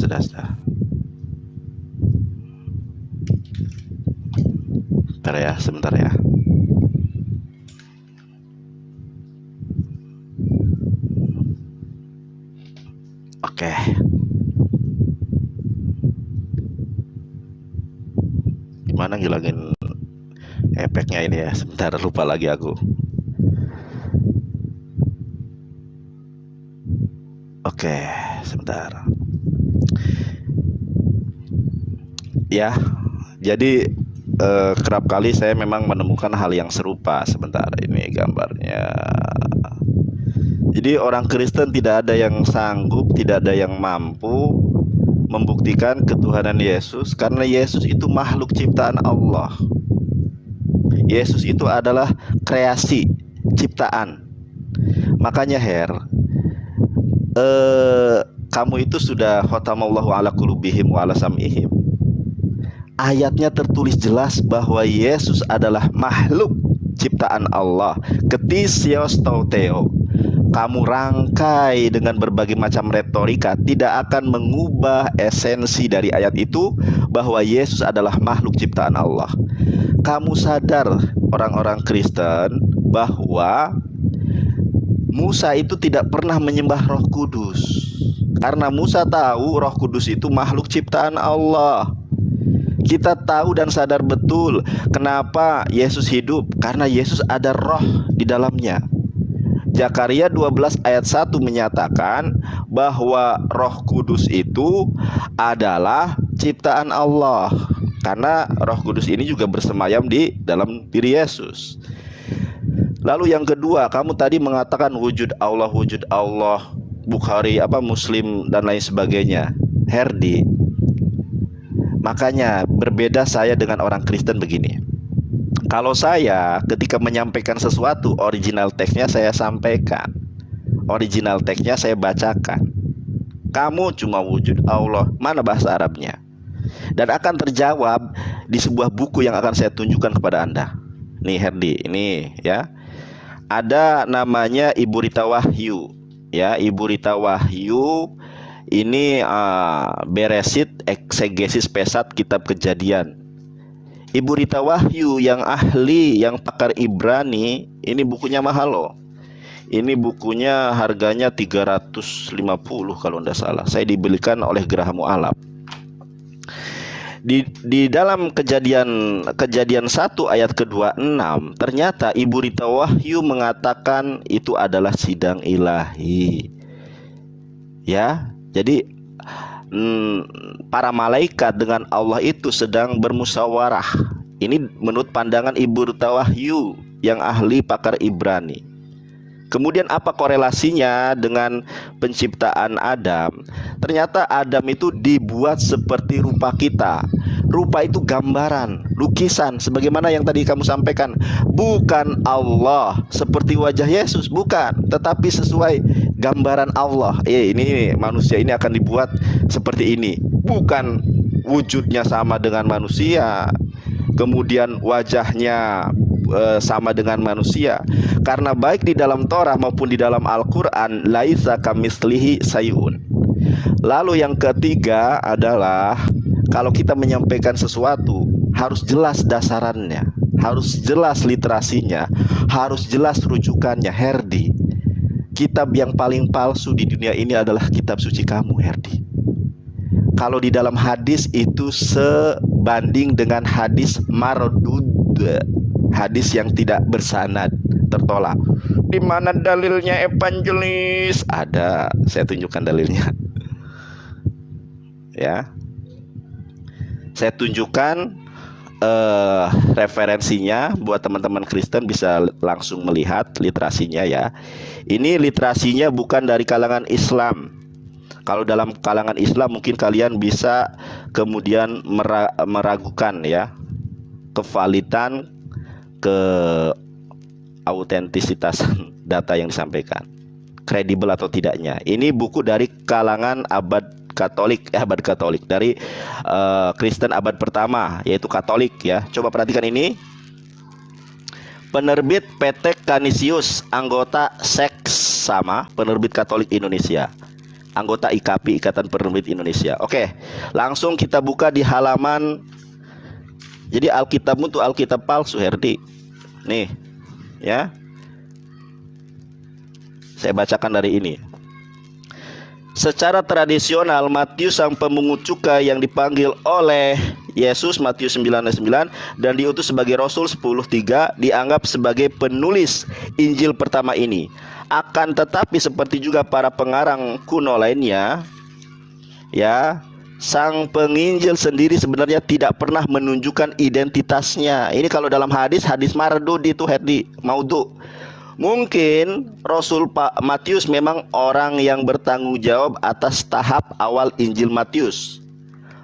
Sebentar ya. Oke. Gimana ngilangin efeknya ini ya? Sebentar, lupa lagi aku. Oke, sebentar. Ya, jadi kerap kali saya memang menemukan hal yang serupa. Sebentar, ini gambarnya. Jadi orang Kristen tidak ada yang sanggup, tidak ada yang mampu membuktikan ketuhanan Yesus karena Yesus itu makhluk ciptaan Allah. Yesus itu adalah kreasi, ciptaan. Makanya kamu itu sudah khatamallahu ala qulubihim wa ala sam'ihim. Ayatnya tertulis jelas bahwa Yesus adalah makhluk ciptaan Allah. Ketisios tauteo. Kamu rangkai dengan berbagai macam retorika tidak akan mengubah esensi dari ayat itu bahwa Yesus adalah makhluk ciptaan Allah. Kamu sadar orang-orang Kristen bahwa Musa itu tidak pernah menyembah Roh Kudus karena Musa tahu Roh Kudus itu makhluk ciptaan Allah. Kita tahu dan sadar betul kenapa Yesus hidup, karena Yesus ada roh di dalamnya. Zakaria 12 ayat 1 menyatakan bahwa Roh Kudus itu adalah ciptaan Allah, karena Roh Kudus ini juga bersemayam di dalam diri Yesus. Lalu yang kedua, kamu tadi mengatakan wujud Allah, Bukhari, Muslim dan lain sebagainya. Herdi, makanya berbeda saya dengan orang Kristen begini. Kalau saya ketika menyampaikan sesuatu, original teksnya saya sampaikan, original teksnya saya bacakan. Kamu cuma wujud Allah, mana bahasa Arabnya? Dan akan terjawab di sebuah buku yang akan saya tunjukkan kepada Anda. Nih Herdi, ini ya. Ada namanya Ibu Rita Wahyu, ya, Ibu Rita Wahyu ini Beresit Eksegesis Pesat Kitab Kejadian. Ibu Rita Wahyu yang ahli, yang pakar Ibrani, ini bukunya mahal loh. Ini bukunya harganya 350 kalau tidak salah. Saya dibelikan oleh Geraha Mu'alaf. Di dalam kejadian 1 ayat ke-26 ternyata Ibu Rita Wahyu mengatakan itu adalah sidang ilahi. Ya, jadi para malaikat dengan Allah itu sedang bermusyawarah. Ini menurut pandangan Ibu Rita Wahyu yang ahli pakar Ibrani. Kemudian apa korelasinya dengan penciptaan Adam? Ternyata Adam itu dibuat seperti rupa kita. Rupa itu gambaran, lukisan, sebagaimana yang tadi kamu sampaikan. Bukan Allah seperti wajah Yesus, bukan, tetapi sesuai gambaran Allah. Ini manusia ini akan dibuat seperti ini. Bukan wujudnya sama dengan manusia, kemudian wajahnya sama dengan manusia, karena baik di dalam Torah maupun di dalam Al-Quran laisa kamitslihi sayun. Lalu yang ketiga adalah kalau kita menyampaikan sesuatu harus jelas dasarannya, harus jelas literasinya, harus jelas rujukannya. Herdi, kitab yang paling palsu di dunia ini adalah kitab suci kamu, Herdi. Kalau di dalam hadis itu sebanding dengan hadis mardud, hadis yang tidak bersanad, tertolak. Di mana dalilnya evangelis? Ada, saya tunjukkan dalilnya. Ya, saya tunjukkan referensinya buat teman-teman Kristen bisa langsung melihat literasinya ya. Ini literasinya bukan dari kalangan Islam. Kalau dalam kalangan Islam mungkin kalian bisa kemudian meragukan ya kevalidan, autentisitas data yang disampaikan, kredibel atau tidaknya. Ini buku dari kalangan abad Katolik dari Kristen abad pertama, yaitu Katolik ya. Coba perhatikan ini. Penerbit PT Canisius, anggota Seksama, penerbit Katolik Indonesia, anggota IKAPI, Ikatan Penerbit Indonesia. Oke, langsung kita buka di halaman. Jadi Alkitabmu itu Alkitab palsu, Herdi. Nih, ya. Saya bacakan dari ini. Secara tradisional, Matius sang pemungut cukai yang dipanggil oleh Yesus, Matius 9:9, dan diutus sebagai Rasul 10:3, dianggap sebagai penulis Injil pertama ini. Akan tetapi seperti juga para pengarang kuno lainnya, ya, sang penginjil sendiri sebenarnya tidak pernah menunjukkan identitasnya. Ini kalau dalam hadis mardud itu Herdi, maudhu. Mungkin Rasul Matius memang orang yang bertanggung jawab atas tahap awal Injil Matius,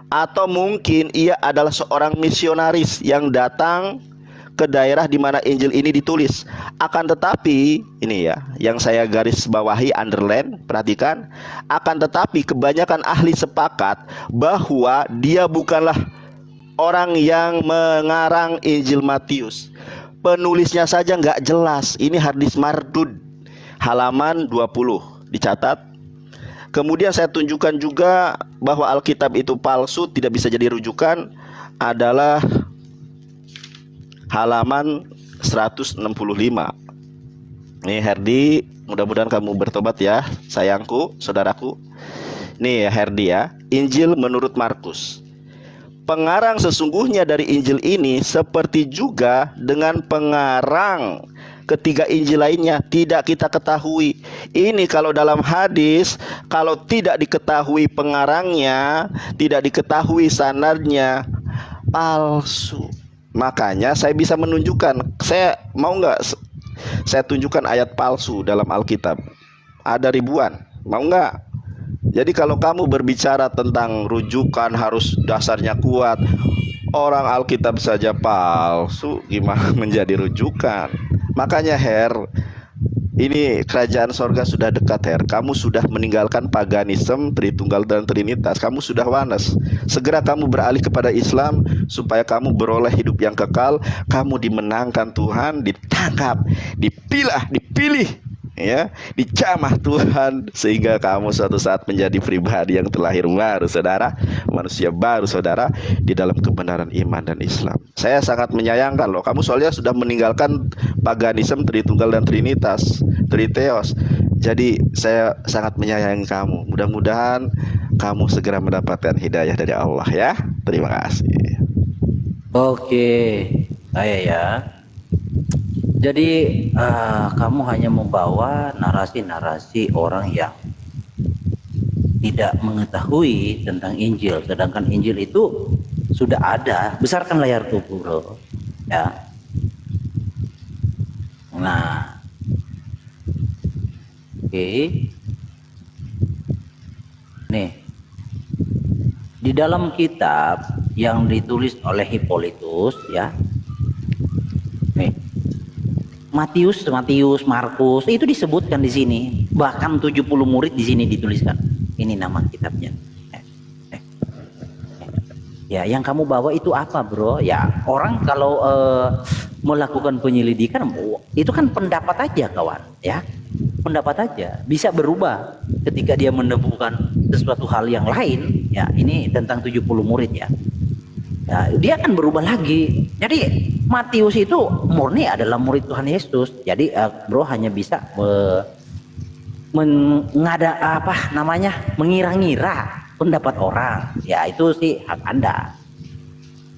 atau mungkin ia adalah seorang misionaris yang datang ke daerah di mana Injil ini ditulis. Akan tetapi, ini ya, yang saya garis bawahi, underline, perhatikan. Akan tetapi kebanyakan ahli sepakat bahwa dia bukanlah orang yang mengarang Injil Matius. Penulisnya saja nggak jelas. Ini hadis mardud, halaman 20, dicatat. Kemudian saya tunjukkan juga bahwa Alkitab itu palsu, tidak bisa jadi rujukan, adalah halaman 165. Nih Herdi, mudah-mudahan kamu bertobat ya, sayangku, saudaraku. Nih ya Herdi ya, Injil menurut Markus. Pengarang sesungguhnya dari Injil ini seperti juga dengan pengarang ketiga Injil lainnya tidak kita ketahui. Ini kalau dalam hadis, kalau tidak diketahui pengarangnya, tidak diketahui sanadnya, palsu. Makanya saya bisa menunjukkan. Saya mau nggak saya tunjukkan ayat palsu dalam Alkitab? Ada ribuan. Mau nggak? Jadi kalau kamu berbicara tentang rujukan harus dasarnya kuat, orang Alkitab saja palsu, gimana menjadi rujukan? Makanya ini kerajaan sorga sudah dekat kamu sudah meninggalkan paganisme, Tritunggal dan Trinitas, kamu sudah wanas. Segera kamu beralih kepada Islam supaya kamu beroleh hidup yang kekal. Kamu dimenangkan Tuhan, ditangkap, dipilih ya, dicamah Tuhan, sehingga kamu suatu saat menjadi pribadi yang terlahir baru, saudara, manusia baru, saudara, di dalam kebenaran iman dan Islam. Saya sangat menyayangkan loh, kamu soalnya sudah meninggalkan paganisme, Tritunggal dan Trinitas, Triteos. Jadi saya sangat menyayangi kamu. Mudah-mudahan kamu segera mendapatkan hidayah dari Allah ya. Terima kasih. Oke, saya ya. Jadi kamu hanya membawa narasi-narasi orang yang tidak mengetahui tentang Injil, sedangkan Injil itu sudah ada. Besarkan layar tubuh, bro. Ya. Nah, oke. Nih, di dalam kitab yang ditulis oleh Hippolytus, ya. Nih. Matius, Markus itu disebutkan di sini. Bahkan 70 murid di sini dituliskan. Ini nama kitabnya. Ya, yang kamu bawa itu apa, bro? Ya, orang kalau melakukan penyelidikan itu kan pendapat aja, kawan, ya. Pendapat aja bisa berubah ketika dia menemukan sesuatu hal yang lain, ya ini tentang 70 murid ya. Ya, dia akan berubah lagi. Jadi Matius itu murni adalah murid Tuhan Yesus. Jadi bro hanya bisa mengira-ngira pendapat orang. Ya itu sih hak Anda.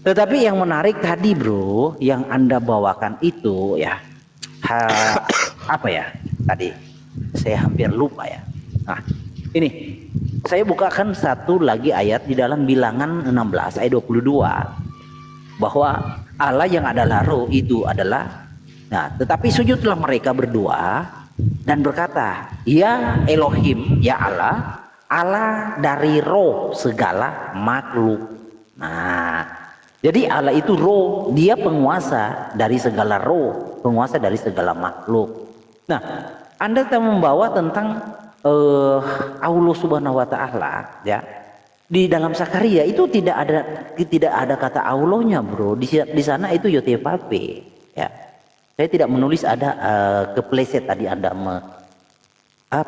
Tetapi yang menarik tadi bro, yang Anda bawakan itu ya, apa ya tadi? Saya hampir lupa ya. Nah, ini saya bukakan satu lagi ayat di dalam Bilangan 16 ayat 22 bahwa Allah yang adalah roh itu adalah, nah tetapi sujudlah mereka berdua dan berkata, ya Elohim, ya Allah, Allah dari roh segala makhluk. Nah, jadi Allah itu roh, dia penguasa dari segala roh, penguasa dari segala makhluk. Nah, Anda telah membawa tentang Allah Subhanahu wa taala ya. Di dalam Sakaria itu tidak ada kata Allahnya, bro. Di sana itu Yotevape ya. Saya tidak menulis, ada kepleset tadi Anda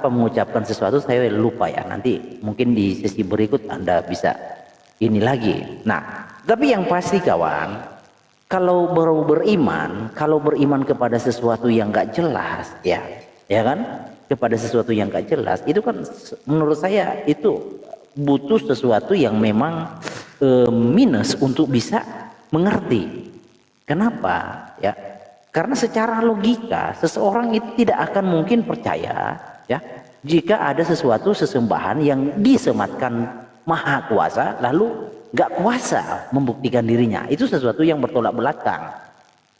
mengucapkan sesuatu, saya lupa ya. Nanti mungkin di sesi berikut Anda bisa ini lagi. Nah, tapi yang pasti kawan, kalau beriman kepada sesuatu yang gak jelas ya kan, kepada sesuatu yang gak jelas itu kan menurut saya itu butuh sesuatu yang memang minus untuk bisa mengerti. Kenapa ya? Karena secara logika seseorang itu tidak akan mungkin percaya ya jika ada sesuatu sesembahan yang disematkan maha kuasa lalu gak kuasa membuktikan dirinya. Itu sesuatu yang bertolak belakang.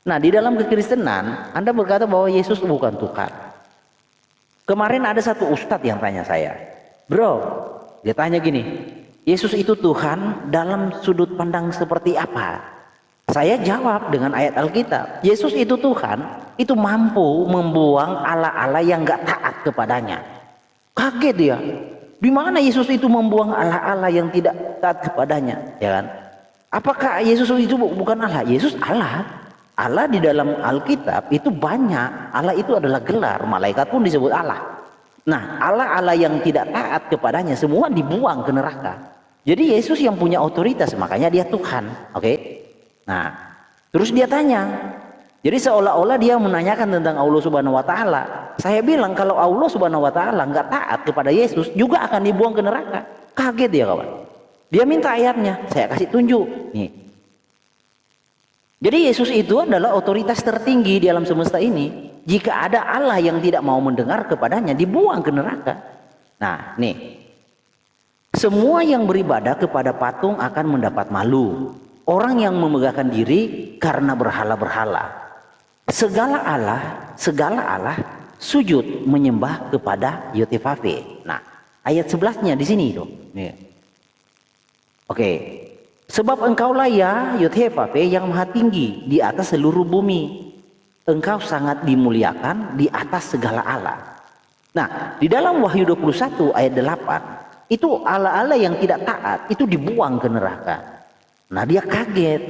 Nah, di dalam kekristenan Anda berkata bahwa Yesus bukan Tuhan. Kemarin ada satu ustadz yang tanya saya, bro, dia tanya gini, Yesus itu Tuhan dalam sudut pandang seperti apa? Saya jawab dengan ayat Alkitab, Yesus itu Tuhan, itu mampu membuang Allah-Allah yang gak taat kepadanya. Kaget dia, di mana Yesus itu membuang Allah-Allah yang tidak taat kepadanya, ya kan? Apakah Yesus itu bukan Allah? Yesus Allah. Allah di dalam Alkitab itu banyak. Allah itu adalah gelar, malaikat pun disebut Allah. Nah, Allah-Allah yang tidak taat kepadanya semua dibuang ke neraka. Jadi Yesus yang punya otoritas, makanya dia Tuhan. Oke? Nah, terus dia tanya. Jadi seolah-olah dia menanyakan tentang Allah Subhanahu wa taala. Saya bilang kalau Allah Subhanahu wa taala enggak taat kepada Yesus juga akan dibuang ke neraka. Kaget dia kawan. Dia minta ayatnya, saya kasih tunjuk. Nih. Jadi Yesus itu adalah otoritas tertinggi di alam semesta ini. Jika ada Allah yang tidak mau mendengar kepadanya, dibuang ke neraka. Nah, nih. Semua yang beribadah kepada patung akan mendapat malu. Orang yang memegahkan diri karena berhala-berhala. Segala Allah sujud menyembah kepada Yotevape. Nah, ayat 11-nya di sini itu. Nih. Oke. Sebab engkaulah ya Yotevape yang maha tinggi di atas seluruh bumi. Engkau sangat dimuliakan di atas segala Allah. Nah, di dalam Wahyu 21 ayat 8, itu Allah-Allah yang tidak taat itu dibuang ke neraka. Nah, dia kaget.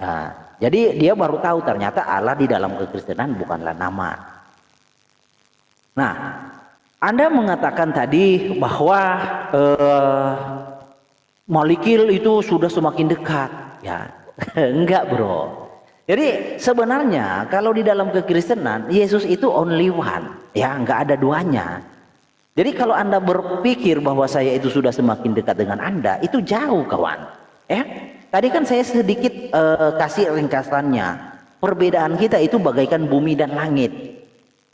Nah, jadi dia baru tahu ternyata Allah di dalam kekristenan bukanlah nama. Nah, Anda mengatakan tadi bahwa molekul itu sudah semakin dekat, ya enggak bro. Jadi sebenarnya kalau di dalam kekristenan Yesus itu only one, ya enggak ada duanya. Jadi kalau Anda berpikir bahwa saya itu sudah semakin dekat dengan Anda, itu jauh kawan. Ya, tadi kan saya sedikit kasih ringkasannya. Perbedaan kita itu bagaikan bumi dan langit.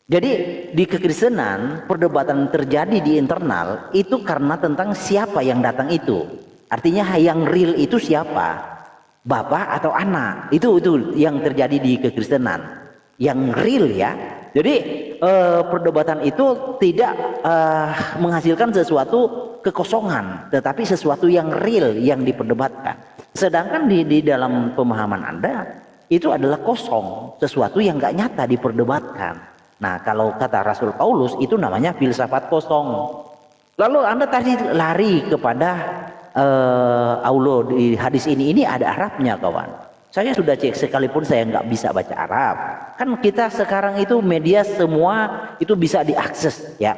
Jadi di kekristenan perdebatan terjadi di internal itu karena tentang siapa yang datang itu. Artinya yang real itu siapa? Bapak atau anak? Itu yang terjadi di kekristenan. Yang real ya. Jadi perdebatan itu tidak menghasilkan sesuatu kekosongan, tetapi sesuatu yang real yang diperdebatkan. Sedangkan di dalam pemahaman Anda itu adalah kosong, sesuatu yang nggak nyata diperdebatkan. Nah, kalau kata Rasul Paulus itu namanya filsafat kosong. Lalu Anda tadi lari kepada Allah di hadis ini ada Arabnya kawan. Saya sudah cek sekalipun saya nggak bisa baca Arab. Kan kita sekarang itu media semua itu bisa diakses ya.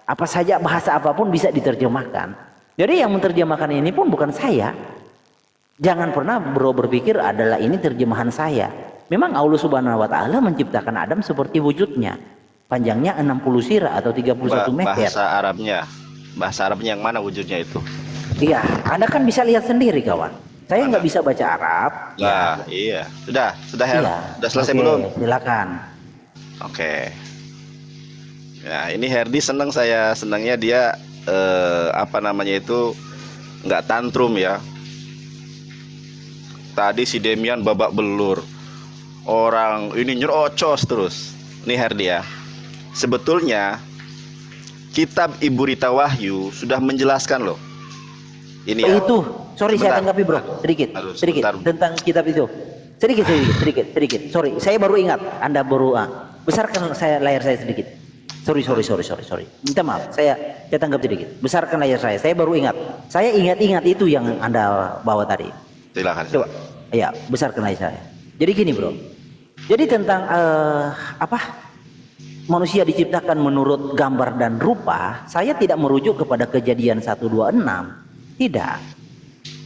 Apa saja, bahasa apapun bisa diterjemahkan. Jadi yang menerjemahkan ini pun bukan saya. Jangan pernah bro berpikir adalah ini terjemahan saya. Memang Allah Subhanahu wa taala menciptakan Adam seperti wujudnya. Panjangnya 60 sirah atau 31 meter. Bahasa Arabnya yang mana wujudnya itu? Iya, Anda kan bisa lihat sendiri kawan. Saya nggak bisa baca Arab. Nah, iya. Sudah Her. Iya. Sudah selesai Oke, belum? Silakan. Oke. Ya, ini Herdi senangnya dia apa namanya itu nggak tantrum ya. Tadi si Demian babak belur. Orang ini nyerocos terus. Nih Herdi ya. Sebetulnya kitab Ibu Rita Wahyu sudah menjelaskan loh. Ini ya. Itu, sorry Sebentar. saya tanggapi bro, sedikit Sebentar. tentang kitab itu. Sedikit. Sorry, saya baru ingat. Anda baru besarkan layar saya sedikit. Sorry. Minta maaf, saya tanggap sedikit. Besarkan layar saya. Saya baru ingat. Saya ingat itu yang Anda bawa tadi. Silakan. Coba. Ya, besarkan layar saya. Jadi gini bro. Jadi tentang manusia diciptakan menurut gambar dan rupa, saya tidak merujuk kepada Kejadian 126. Tidak.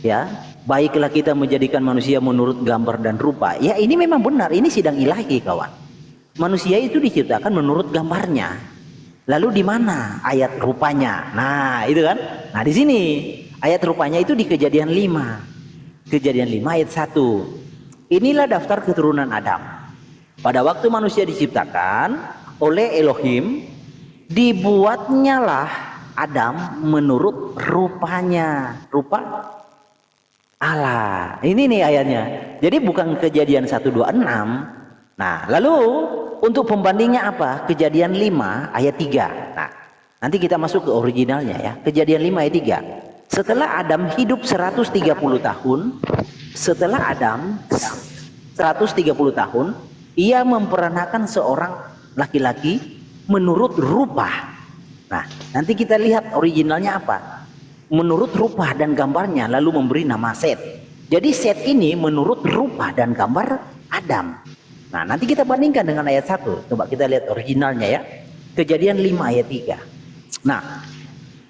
Ya, baiklah kita menjadikan manusia menurut gambar dan rupa. Ya, ini memang benar, ini sidang ilahi kawan. Manusia itu diciptakan menurut gambarnya. Lalu di mana ayat rupanya? Nah, itu kan. Nah, di sini ayat rupanya itu di Kejadian 5. Kejadian 5 ayat 1. Inilah daftar keturunan Adam. Pada waktu manusia diciptakan oleh Elohim, dibuatnya lah Adam menurut rupanya. Rupa Allah. Ini nih ayatnya. Jadi bukan Kejadian 126. Nah, lalu untuk pembandingnya apa? Kejadian 5 ayat 3. Nah, nanti kita masuk ke originalnya ya. Kejadian 5 ayat 3. Setelah Adam hidup 130 tahun, ia memperanakan seorang laki-laki menurut rupa. Nah, nanti kita lihat originalnya apa. Menurut rupa dan gambarnya, lalu memberi nama Set. Jadi Set ini menurut rupa dan gambar Adam. Nah, nanti kita bandingkan dengan ayat 1. Coba kita lihat originalnya ya. Kejadian 5 ayat 3. Nah,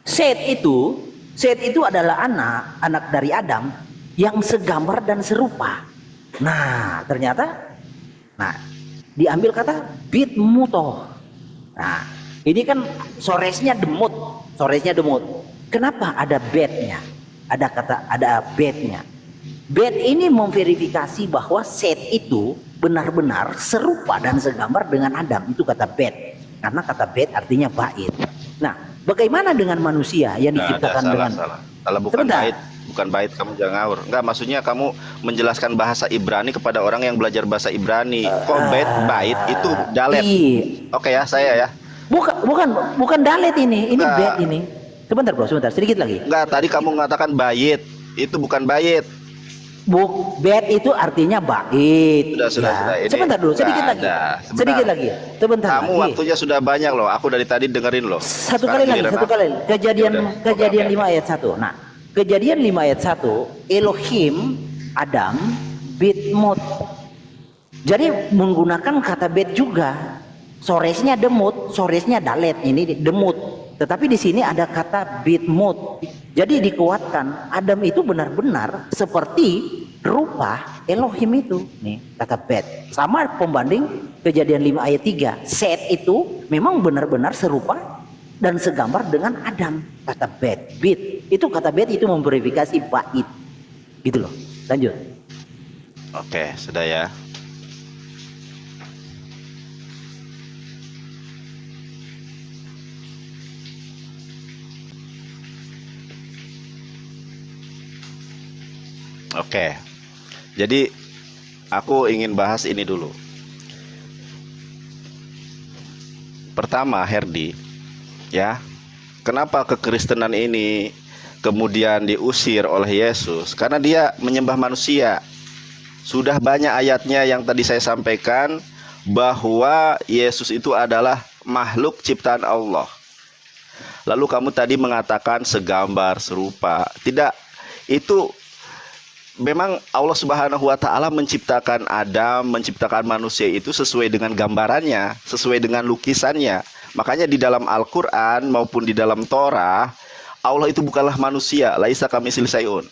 Set itu adalah anak dari Adam yang segambar dan serupa. Nah, ternyata diambil kata bit muto. Nah, ini kan soresnya demut. Kenapa ada bednya? Ada bednya. Bed ini memverifikasi bahwa Set itu benar-benar serupa dan segambar dengan Adam. Itu kata bed. Karena kata bed artinya bait. Nah, bagaimana dengan manusia yang diciptakan dengan salah bukan bait, kamu jangan ngawur. Enggak, maksudnya kamu menjelaskan bahasa Ibrani kepada orang yang belajar bahasa Ibrani. Kok bait itu dalet. Oke ya, saya ya. Bukan dalet ini bed ini. Sebentar bro, sedikit lagi. Enggak, tadi kamu mengatakan bait. Itu bukan bait. Bed itu artinya bait. Sudah. Ini sebentar dulu, sedikit lagi. Sebentar. Kamu waktunya sudah banyak loh. Aku dari tadi dengerin loh. Satu kali lagi. Kejadian 5 ayat 1. Nah, Kejadian 5 ayat 1, Elohim Adam bitmut. Jadi menggunakan kata bet juga. Soresnya demut, soresnya dalet, ini demut. Tetapi di sini ada kata bitmut. Jadi dikuatkan Adam itu benar-benar seperti rupa Elohim itu. Nih kata bet. Sama pembanding Kejadian 5 ayat 3. Set itu memang benar-benar serupa dan segambar dengan Adam. Kata bet, bit. Itu kata bet itu memverifikasi bait. Gitu loh. Lanjut. Oke, sudah ya. Oke. Jadi aku ingin bahas ini dulu. Pertama, Herdi, ya. Kenapa kekristenan ini kemudian diusir oleh Yesus? Karena dia menyembah manusia. Sudah banyak ayatnya yang tadi saya sampaikan bahwa Yesus itu adalah makhluk ciptaan Allah. Lalu kamu tadi mengatakan segambar, serupa. Tidak, itu memang Allah Subhanahu wa taala menciptakan Adam, menciptakan manusia itu sesuai dengan gambarannya, sesuai dengan lukisannya, Makanya di dalam Al-Quran maupun di dalam Torah, Allah itu bukanlah manusia, laisa kamitslihi syai'un.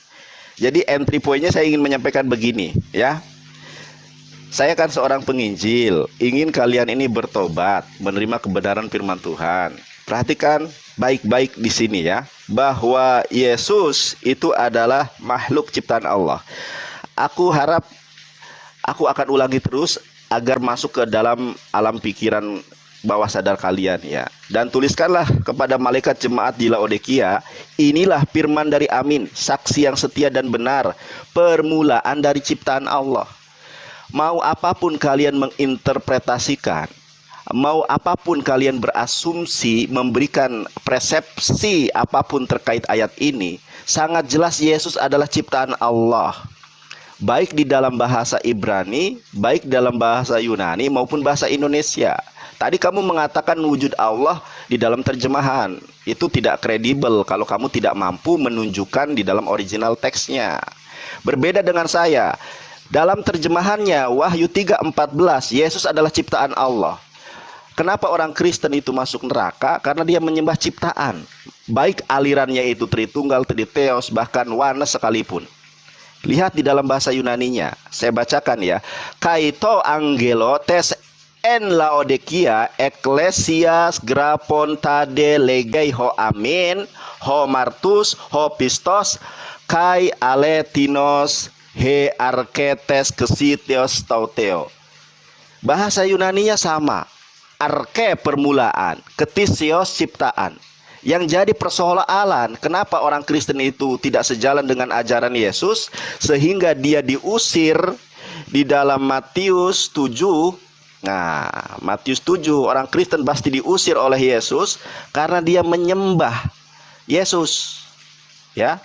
Jadi entry point-nya saya ingin menyampaikan begini, ya. Saya kan seorang penginjil, ingin kalian ini bertobat, menerima kebenaran firman Tuhan. Perhatikan baik-baik di sini ya, bahwa Yesus itu adalah makhluk ciptaan Allah. Aku harap aku akan ulangi terus agar masuk ke dalam alam pikiran bawah sadar kalian ya. Dan tuliskanlah kepada malaikat jemaat di Laodikia, inilah firman dari Amin, saksi yang setia dan benar, permulaan dari ciptaan Allah. Mau apapun kalian menginterpretasikan, mau apapun kalian berasumsi, memberikan persepsi apapun terkait ayat ini, sangat jelas Yesus adalah ciptaan Allah. Baik di dalam bahasa Ibrani, baik dalam bahasa Yunani maupun bahasa Indonesia. Tadi kamu mengatakan wujud Allah di dalam terjemahan. Itu tidak kredibel kalau kamu tidak mampu menunjukkan di dalam original teksnya. Berbeda dengan saya. Dalam terjemahannya Wahyu 3:14, Yesus adalah ciptaan Allah. Kenapa orang Kristen itu masuk neraka? Karena dia menyembah ciptaan. Baik alirannya itu Tritunggal, Triteos, bahkan Oneness sekalipun. Lihat di dalam bahasa Yunaninya. Saya bacakan ya. Kaito angelo tes en Laodikia eklesias grapon tade legei ho amin ho martus ho pistos kai aletinos he arketes kesiteos tauteo. Bahasa Yunaninya sama. Arke permulaan, ketisios ciptaan. Yang jadi persoalan, kenapa orang Kristen itu tidak sejalan dengan ajaran Yesus sehingga dia diusir di dalam Matius 7. Nah, Matius 7 orang Kristen pasti diusir oleh Yesus karena dia menyembah Yesus. Ya.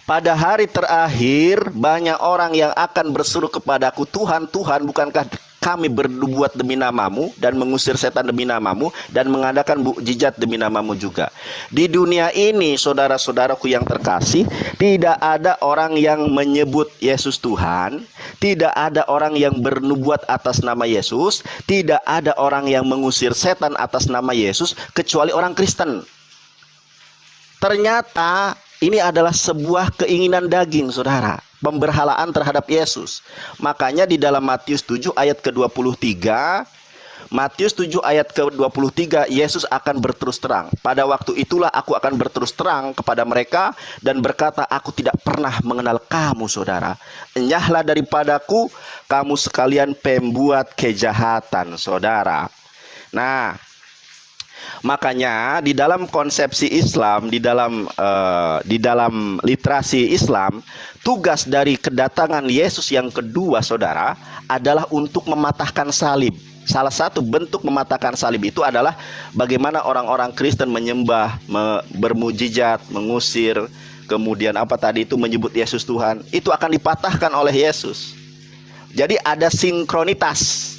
Pada hari terakhir banyak orang yang akan berseru kepadaku, Tuhan, Tuhan, bukankah kami berbuat demi namamu dan mengusir setan demi namamu dan mengadakan mukjizat demi namamu juga. Di dunia ini, saudara-saudaraku yang terkasih, tidak ada orang yang menyebut Yesus Tuhan, tidak ada orang yang bernubuat atas nama Yesus, tidak ada orang yang mengusir setan atas nama Yesus kecuali orang Kristen. Ternyata ini adalah sebuah keinginan daging, saudara. Pemberhalaan terhadap Yesus. Makanya di dalam Matius 7 ayat ke-23, Matius 7 ayat ke-23, Yesus akan berterus terang. Pada waktu itulah aku akan berterus terang kepada mereka dan berkata, aku tidak pernah mengenal kamu, saudara. Enyahlah daripadaku, kamu sekalian pembuat kejahatan, saudara. Nah, makanya di dalam konsepsi Islam, di dalam literasi Islam, tugas dari kedatangan Yesus yang kedua, saudara, adalah untuk mematahkan salib. Salah satu bentuk mematahkan salib itu adalah bagaimana orang-orang Kristen menyembah, bermujizat, mengusir, kemudian apa tadi itu menyebut Yesus Tuhan. Itu akan dipatahkan oleh Yesus. Jadi ada sinkronitas,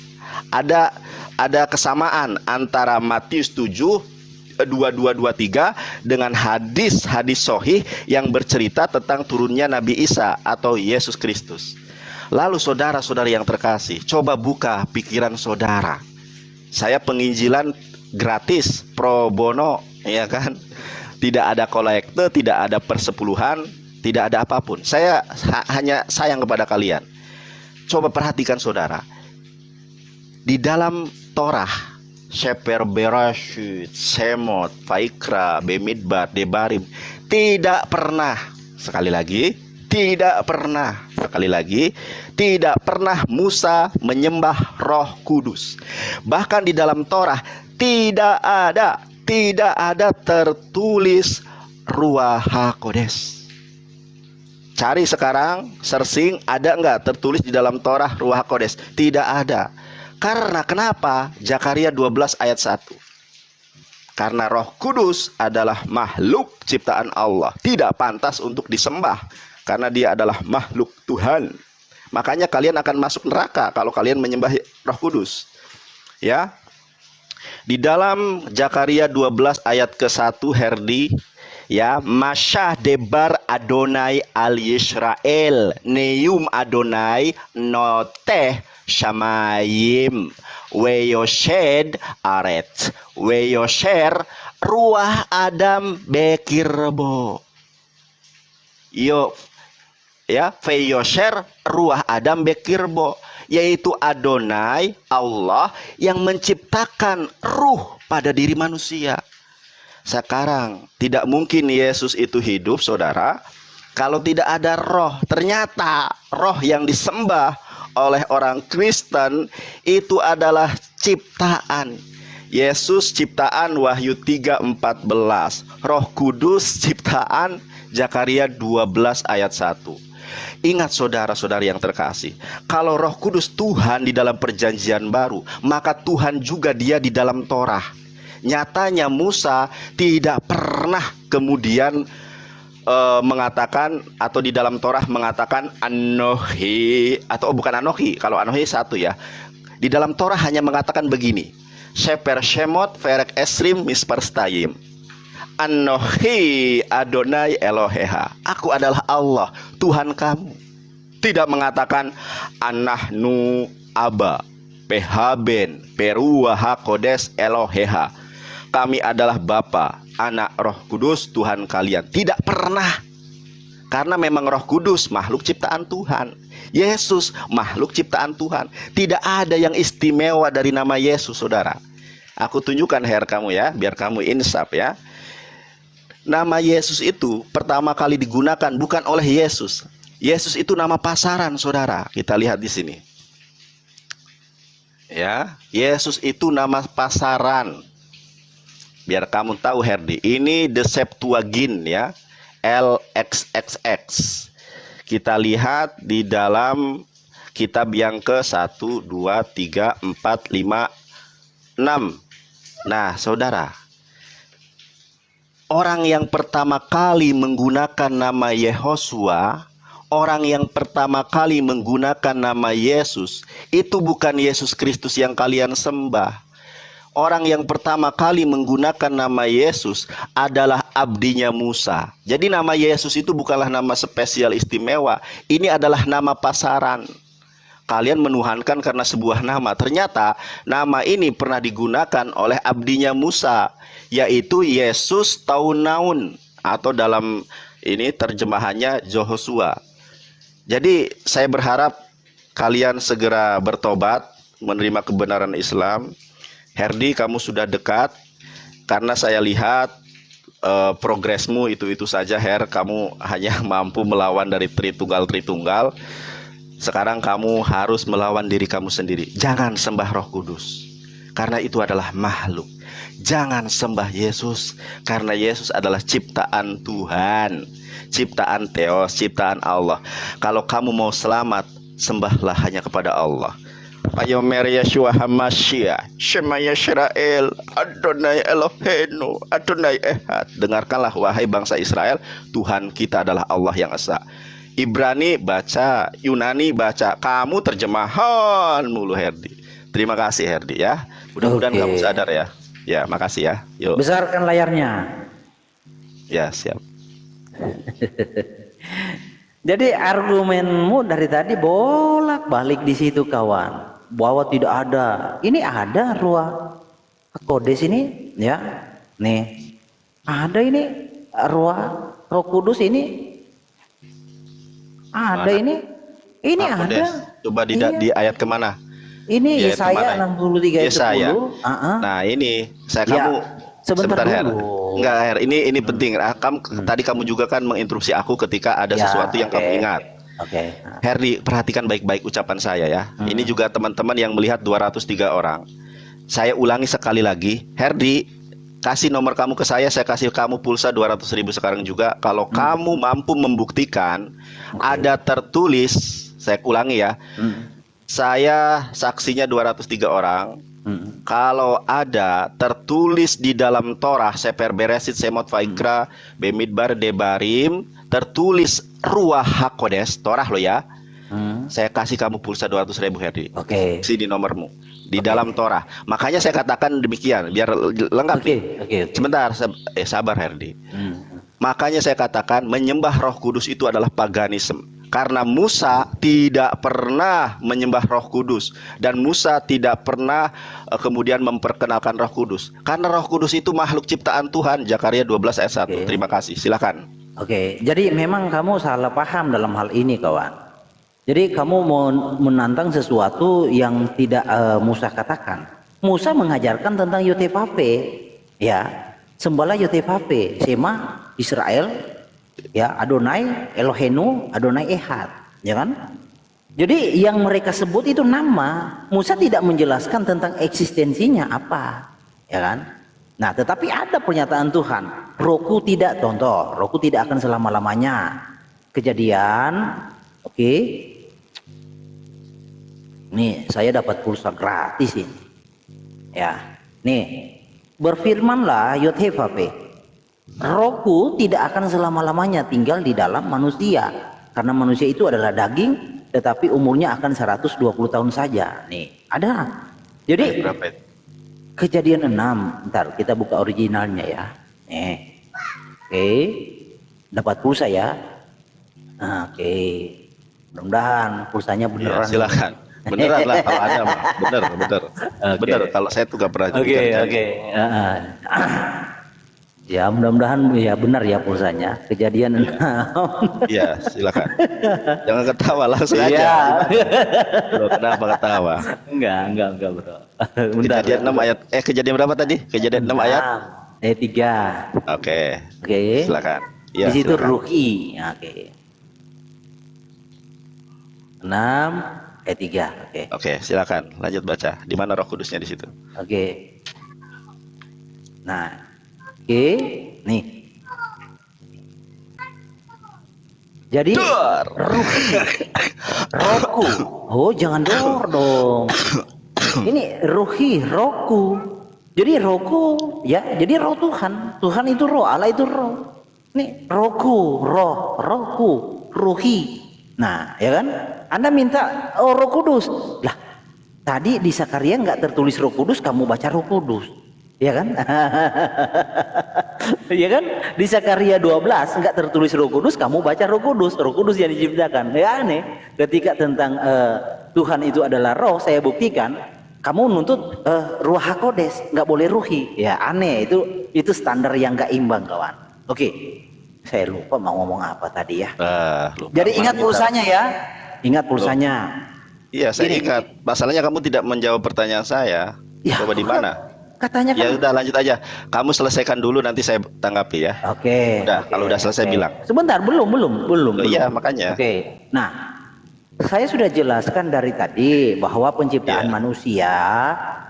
ada kesamaan antara Matius 7 22-23 dengan hadis-hadis sahih yang bercerita tentang turunnya Nabi Isa atau Yesus Kristus. Lalu saudara-saudara yang terkasih, coba buka pikiran saudara. Saya penginjilan gratis, pro bono, ya kan? Tidak ada kolekte, tidak ada persepuluhan, tidak ada apapun. Saya hanya sayang kepada kalian. Coba perhatikan saudara. Di dalam Torah, Sefer Bereshit, Semot, Vaikra, Bemidbar, Debarim, tidak pernah, sekali lagi, tidak pernah Musa menyembah Roh Kudus. Bahkan di dalam Torah tidak ada tertulis Ruach HaKodes. Cari sekarang, searching, ada enggak tertulis di dalam Torah Ruach HaKodes? Tidak ada. Karena kenapa? Zakaria 12 ayat 1. Karena Roh Kudus adalah makhluk ciptaan Allah, tidak pantas untuk disembah karena dia adalah makhluk Tuhan. Makanya kalian akan masuk neraka kalau kalian menyembah Roh Kudus. Ya. Di dalam Zakaria 12 ayat ke-1, Herdi, ya, Masyah debar Adonai al Yisrael neum Adonai noteh shamayim weyoshed aret weyosher ruah Adam bekirbo. Yo ya, Feyosher ruah Adam bekirbo, yaitu Adonai Allah yang menciptakan ruh pada diri manusia. Sekarang tidak mungkin Yesus itu hidup, saudara, kalau tidak ada roh. Ternyata roh yang disembah oleh orang Kristen itu adalah ciptaan. Yesus ciptaan Wahyu 3:14, Roh Kudus ciptaan Zakaria 12 ayat 1. Ingat saudara-saudari yang terkasih, kalau Roh Kudus Tuhan di dalam perjanjian baru, maka Tuhan juga dia di dalam Torah. Nyatanya Musa tidak pernah kemudian mengatakan, atau di dalam Torah mengatakan Anohi, atau bukan Anohi, kalau Anohi satu ya. Di dalam Torah hanya mengatakan begini, Sheper Shemot Verek Esrim Misperstayim, Anohi Adonai Eloheha, aku adalah Allah Tuhan kamu. Tidak mengatakan Anahnu Aba Pehaben Peruaha Kodes Eloheha, kami adalah Bapa, Anak, Roh Kudus Tuhan kalian. Tidak pernah. Karena memang Roh Kudus makhluk ciptaan Tuhan, Yesus makhluk ciptaan Tuhan. Tidak ada yang istimewa dari nama Yesus, saudara. Aku tunjukkan hair kamu ya, biar kamu insaf ya. Nama Yesus itu pertama kali digunakan bukan oleh Yesus. Yesus itu nama pasaran, saudara. Kita lihat di sini. Ya, Yesus itu nama pasaran. Biar kamu tahu, Herdi, ini The Septuagint ya, LXXX. Kita lihat di dalam kitab yang ke 1, 2, 3, 4, 5, 6. Nah, saudara, orang yang pertama kali menggunakan nama Yehosua, orang yang pertama kali menggunakan nama Yesus, itu bukan Yesus Kristus yang kalian sembah. Orang yang pertama kali menggunakan nama Yesus adalah abdinya Musa. Jadi nama Yesus itu bukanlah nama spesial istimewa. Ini adalah nama pasaran. Kalian menuhankan karena sebuah nama. Ternyata nama ini pernah digunakan oleh abdinya Musa, yaitu Yesus Taunaun, atau dalam ini terjemahannya Yehosua. Jadi saya berharap kalian segera bertobat, menerima kebenaran Islam. Herdi, kamu sudah dekat, karena saya lihat progresmu itu saja, Her. Kamu hanya mampu melawan dari Tritunggal. Sekarang kamu harus melawan diri kamu sendiri. Jangan sembah Roh Kudus, karena itu adalah makhluk. Jangan sembah Yesus, karena Yesus adalah ciptaan Tuhan, ciptaan Theos, ciptaan Allah. Kalau kamu mau selamat, sembahlah hanya kepada Allah. Payomer Yeshua Hamashiach, Shema Yisrael, Adonai Eloheinu, Adonai Ehad. Dengarkanlah wahai bangsa Israel, Tuhan kita adalah Allah yang esa. Ibrani baca, Yunani baca, kamu terjemahan mulu, Herdi. Terima kasih, Herdi ya. Mudah-mudahan kamu sadar ya. Ya, makasih ya. Yuk. Besarkan layarnya. Ya, siap. Jadi argumenmu dari tadi bolak-balik di situ, kawan. Bahwa tidak ada. Ini ada ruah kodes ini, ya. Nih. Ada ini ruah Roh Kudus ini. Ada. Mana? Ini ada. Coba di ayat kemana? Ini Yesaya 63 ayat 10. Nah, ini saya kamu sebentar, Her. Enggak, Her. Ini penting. Tadi kamu juga kan menginterupsi aku ketika ada sesuatu yang kamu ingat. Oke. Herdi, perhatikan baik-baik ucapan saya ya. Ini juga teman-teman yang melihat 203 orang. Saya ulangi sekali lagi. Herdi, kasih nomor kamu ke saya kasih kamu pulsa 200.000 sekarang juga. Kalau kamu mampu membuktikan ada tertulis, saya ulangi ya. Saya saksinya 203 orang. Kalau ada tertulis di dalam Torah, Sefer Beresit, Semot, Vaikra, Bemidbar, Debarim, tertulis Ruah HaKodes, Torah lo ya. Saya kasih kamu pulsa 200.000, Herdi. Oke. Sini nomormu di dalam Torah. Makanya saya katakan demikian biar lengkap. Oke. Sebentar, sabar, Herdi. Makanya saya katakan menyembah Roh Kudus itu adalah paganisme. Karena Musa tidak pernah menyembah Roh Kudus, dan Musa tidak pernah kemudian memperkenalkan Roh Kudus. Karena Roh Kudus itu makhluk ciptaan Tuhan. Zakaria 12 ayat 1. Oke. Terima kasih. Silakan. Oke, jadi memang kamu salah paham dalam hal ini, kawan. Jadi kamu mau menantang sesuatu yang tidak Musa katakan. Musa mengajarkan tentang Yotepape, ya, sembala Yotepape, Sema Israel, ya, Adonai Elohenu, Adonai Ehad, ya kan? Jadi yang mereka sebut itu nama. Musa tidak menjelaskan tentang eksistensinya apa, ya kan? Nah, tetapi ada pernyataan Tuhan, Rohku tidak, contoh, Rohku tidak akan selama-lamanya. Kejadian, oke. Nih, saya dapat pulsa gratis ini. Ya, nih, berfirmanlah Yotepape, Rohku tidak akan selama-lamanya tinggal di dalam manusia, karena manusia itu adalah daging, tetapi umurnya akan 120 tahun saja. Nih, ada. Jadi Kejadian 6, ntar kita buka originalnya ya. Nih, oke, dapat pulsa ya. Nah, oke, mudah-mudahan pulsanya beneran. Ya, silakan. Beneran lah kalau ada mah. Bener. Okay. Bener. Kalau saya tuh gak pernah. Oke. Ya, mudah-mudahan ya benar ya pulsanya. Kejadian 6. Iya, silakan. Jangan ketawa, langsung Iya. aja. Bro, kenapa ketawa? Enggak, bro. Bentar. Kejadian 6 ayat. Kejadian berapa tadi? Kejadian 6 ayat. Ayat 3. Oke. Oke. Silakan. Ya, Di situ silakan. ruhi. Oke. 6 ayat 3. Oke. Oke, silakan. Lanjut baca. Di mana Roh Kudusnya di situ? Oke. Nah, oke, nih. Jadi rohku. Oh, jangan dor dong. Ini ruhi, rohku. Jadi rohku, ya. Jadi roh Tuhan. Tuhan itu roh, Allah itu roh. Nih, rohku, rohku, ruhi. Nah, ya kan? Anda minta Roh Kudus. Lah, tadi di Zakaria nggak tertulis Roh Kudus, kamu baca Roh Kudus. Ya kan? Ya kan? Di Zakaria 12 enggak tertulis Roh Kudus, kamu baca Roh Kudus. Roh Kudus yang diciptakan. Ya aneh. Ketika tentang Tuhan itu adalah roh, saya buktikan kamu nuntut Ruach HaKodes, enggak boleh ruhi. Ya aneh, itu standar yang enggak imbang, kawan. Oke. Saya lupa mau ngomong apa tadi ya. Lupa. Jadi ingat pulsanya ya. Ingat pulsanya. Iya, saya Gini. ingat. Masalahnya kamu tidak menjawab pertanyaan saya. Ya, Coba di mana? Katanya Ya kan. udah, lanjut aja. Kamu selesaikan dulu, nanti saya tanggapi ya. Oke. Udah, kalau udah selesai bilang. Sebentar, belum. Iya, makanya. Oke. Nah, saya sudah jelaskan dari tadi bahwa penciptaan Iya. manusia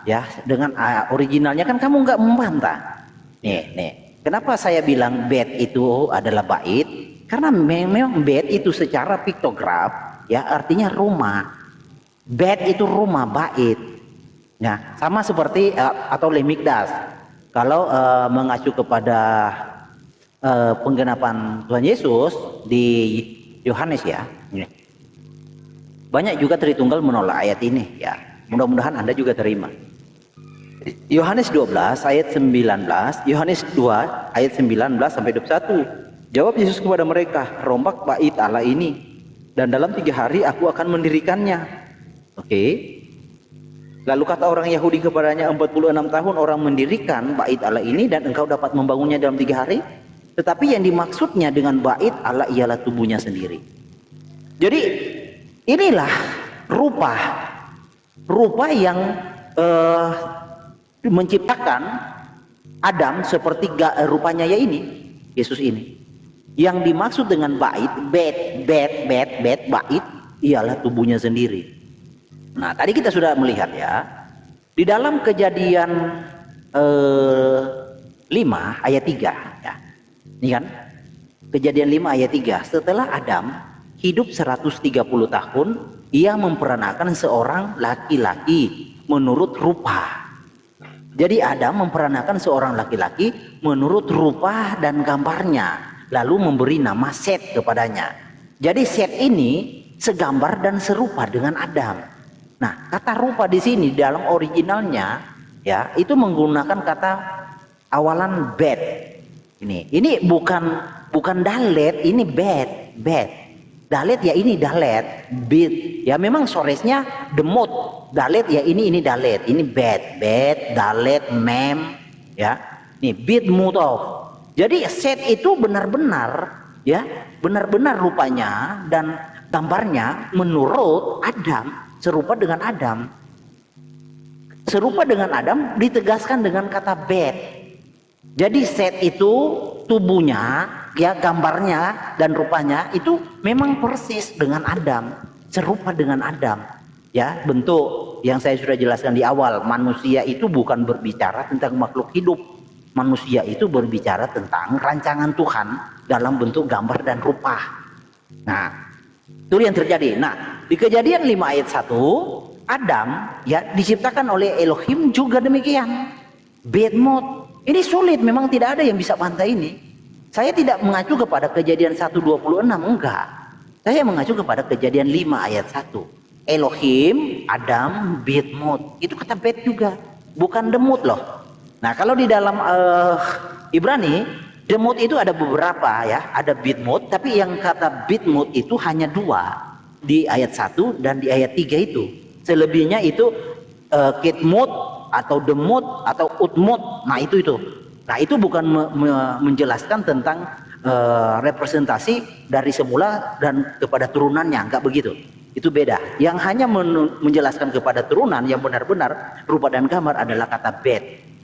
ya dengan originalnya kan kamu nggak membantah. Nih. Kenapa saya bilang bait itu adalah bait? Karena memang bait itu secara piktograf ya artinya rumah. Bait itu rumah, bait. Nah, sama seperti atau lemikdas. Kalau mengacu kepada penggenapan Tuhan Yesus di Yohanes ya. Banyak juga Tritunggal menolak ayat ini ya. Mudah-mudahan Anda juga terima. Yohanes 12 ayat 19, Yohanes 2 ayat 19 sampai 21. Jawab Yesus kepada mereka, rombak bait Allah ini dan dalam 3 hari aku akan mendirikannya. Oke. Lalu kata orang Yahudi kepadanya, 46 tahun orang mendirikan bait Allah ini dan engkau dapat membangunnya dalam 3 hari? Tetapi yang dimaksudnya dengan bait Allah ialah tubuhnya sendiri. Jadi inilah rupa yang menciptakan Adam seperti rupanya ya ini, Yesus ini. Yang dimaksud dengan bait ialah tubuhnya sendiri. Nah, tadi kita sudah melihat ya, di dalam Kejadian 5 ayat 3 ya. Ini kan Kejadian 5 ayat 3, setelah Adam hidup 130 tahun, ia memperanakan seorang laki-laki menurut rupa. Jadi Adam memperanakan seorang laki-laki menurut rupa dan gambarnya, lalu memberi nama Set kepadanya. Jadi Set ini segambar dan serupa dengan Adam. Nah, kata rupa di sini dalam originalnya ya itu menggunakan kata awalan bet, Ini bukan dalet, ini bed. Dalet ya ini dalet, bed. Ya memang soresnya demut. Dalet ya ini dalet, ini bed, dalet, mem, ya. Nih bed mutof. Jadi set itu benar-benar ya, benar-benar rupanya dan gambarnya menurut Adam, serupa dengan Adam. Serupa dengan Adam ditegaskan dengan kata bed. Jadi set itu tubuhnya, ya gambarnya dan rupanya itu memang persis dengan Adam, serupa dengan Adam. Ya, bentuk yang saya sudah jelaskan di awal, manusia itu bukan berbicara tentang makhluk hidup. Manusia itu berbicara tentang rancangan Tuhan dalam bentuk gambar dan rupa. Nah, itu yang terjadi. Nah, di Kejadian 5 ayat 1, Adam ya diciptakan oleh Elohim juga demikian. Bedmot. Ini sulit, memang tidak ada yang bisa bantai ini. Saya tidak mengacu kepada Kejadian 1:26, enggak. Saya mengacu kepada Kejadian 5 ayat 1. Elohim, Adam, Bedmot. Itu kata bed juga, bukan demut loh. Nah, kalau di dalam Ibrani, demut itu ada beberapa ya, ada Bedmot, tapi yang kata Bedmot itu hanya 2 di ayat 1 dan di ayat 3 itu. Selebihnya itu Kitmut atau demut atau utmut. Nah itu. Nah itu bukan menjelaskan tentang representasi dari semula dan kepada turunannya, enggak begitu. Itu beda. Yang hanya menjelaskan kepada turunan yang benar-benar rupa dan gambar adalah kata bed.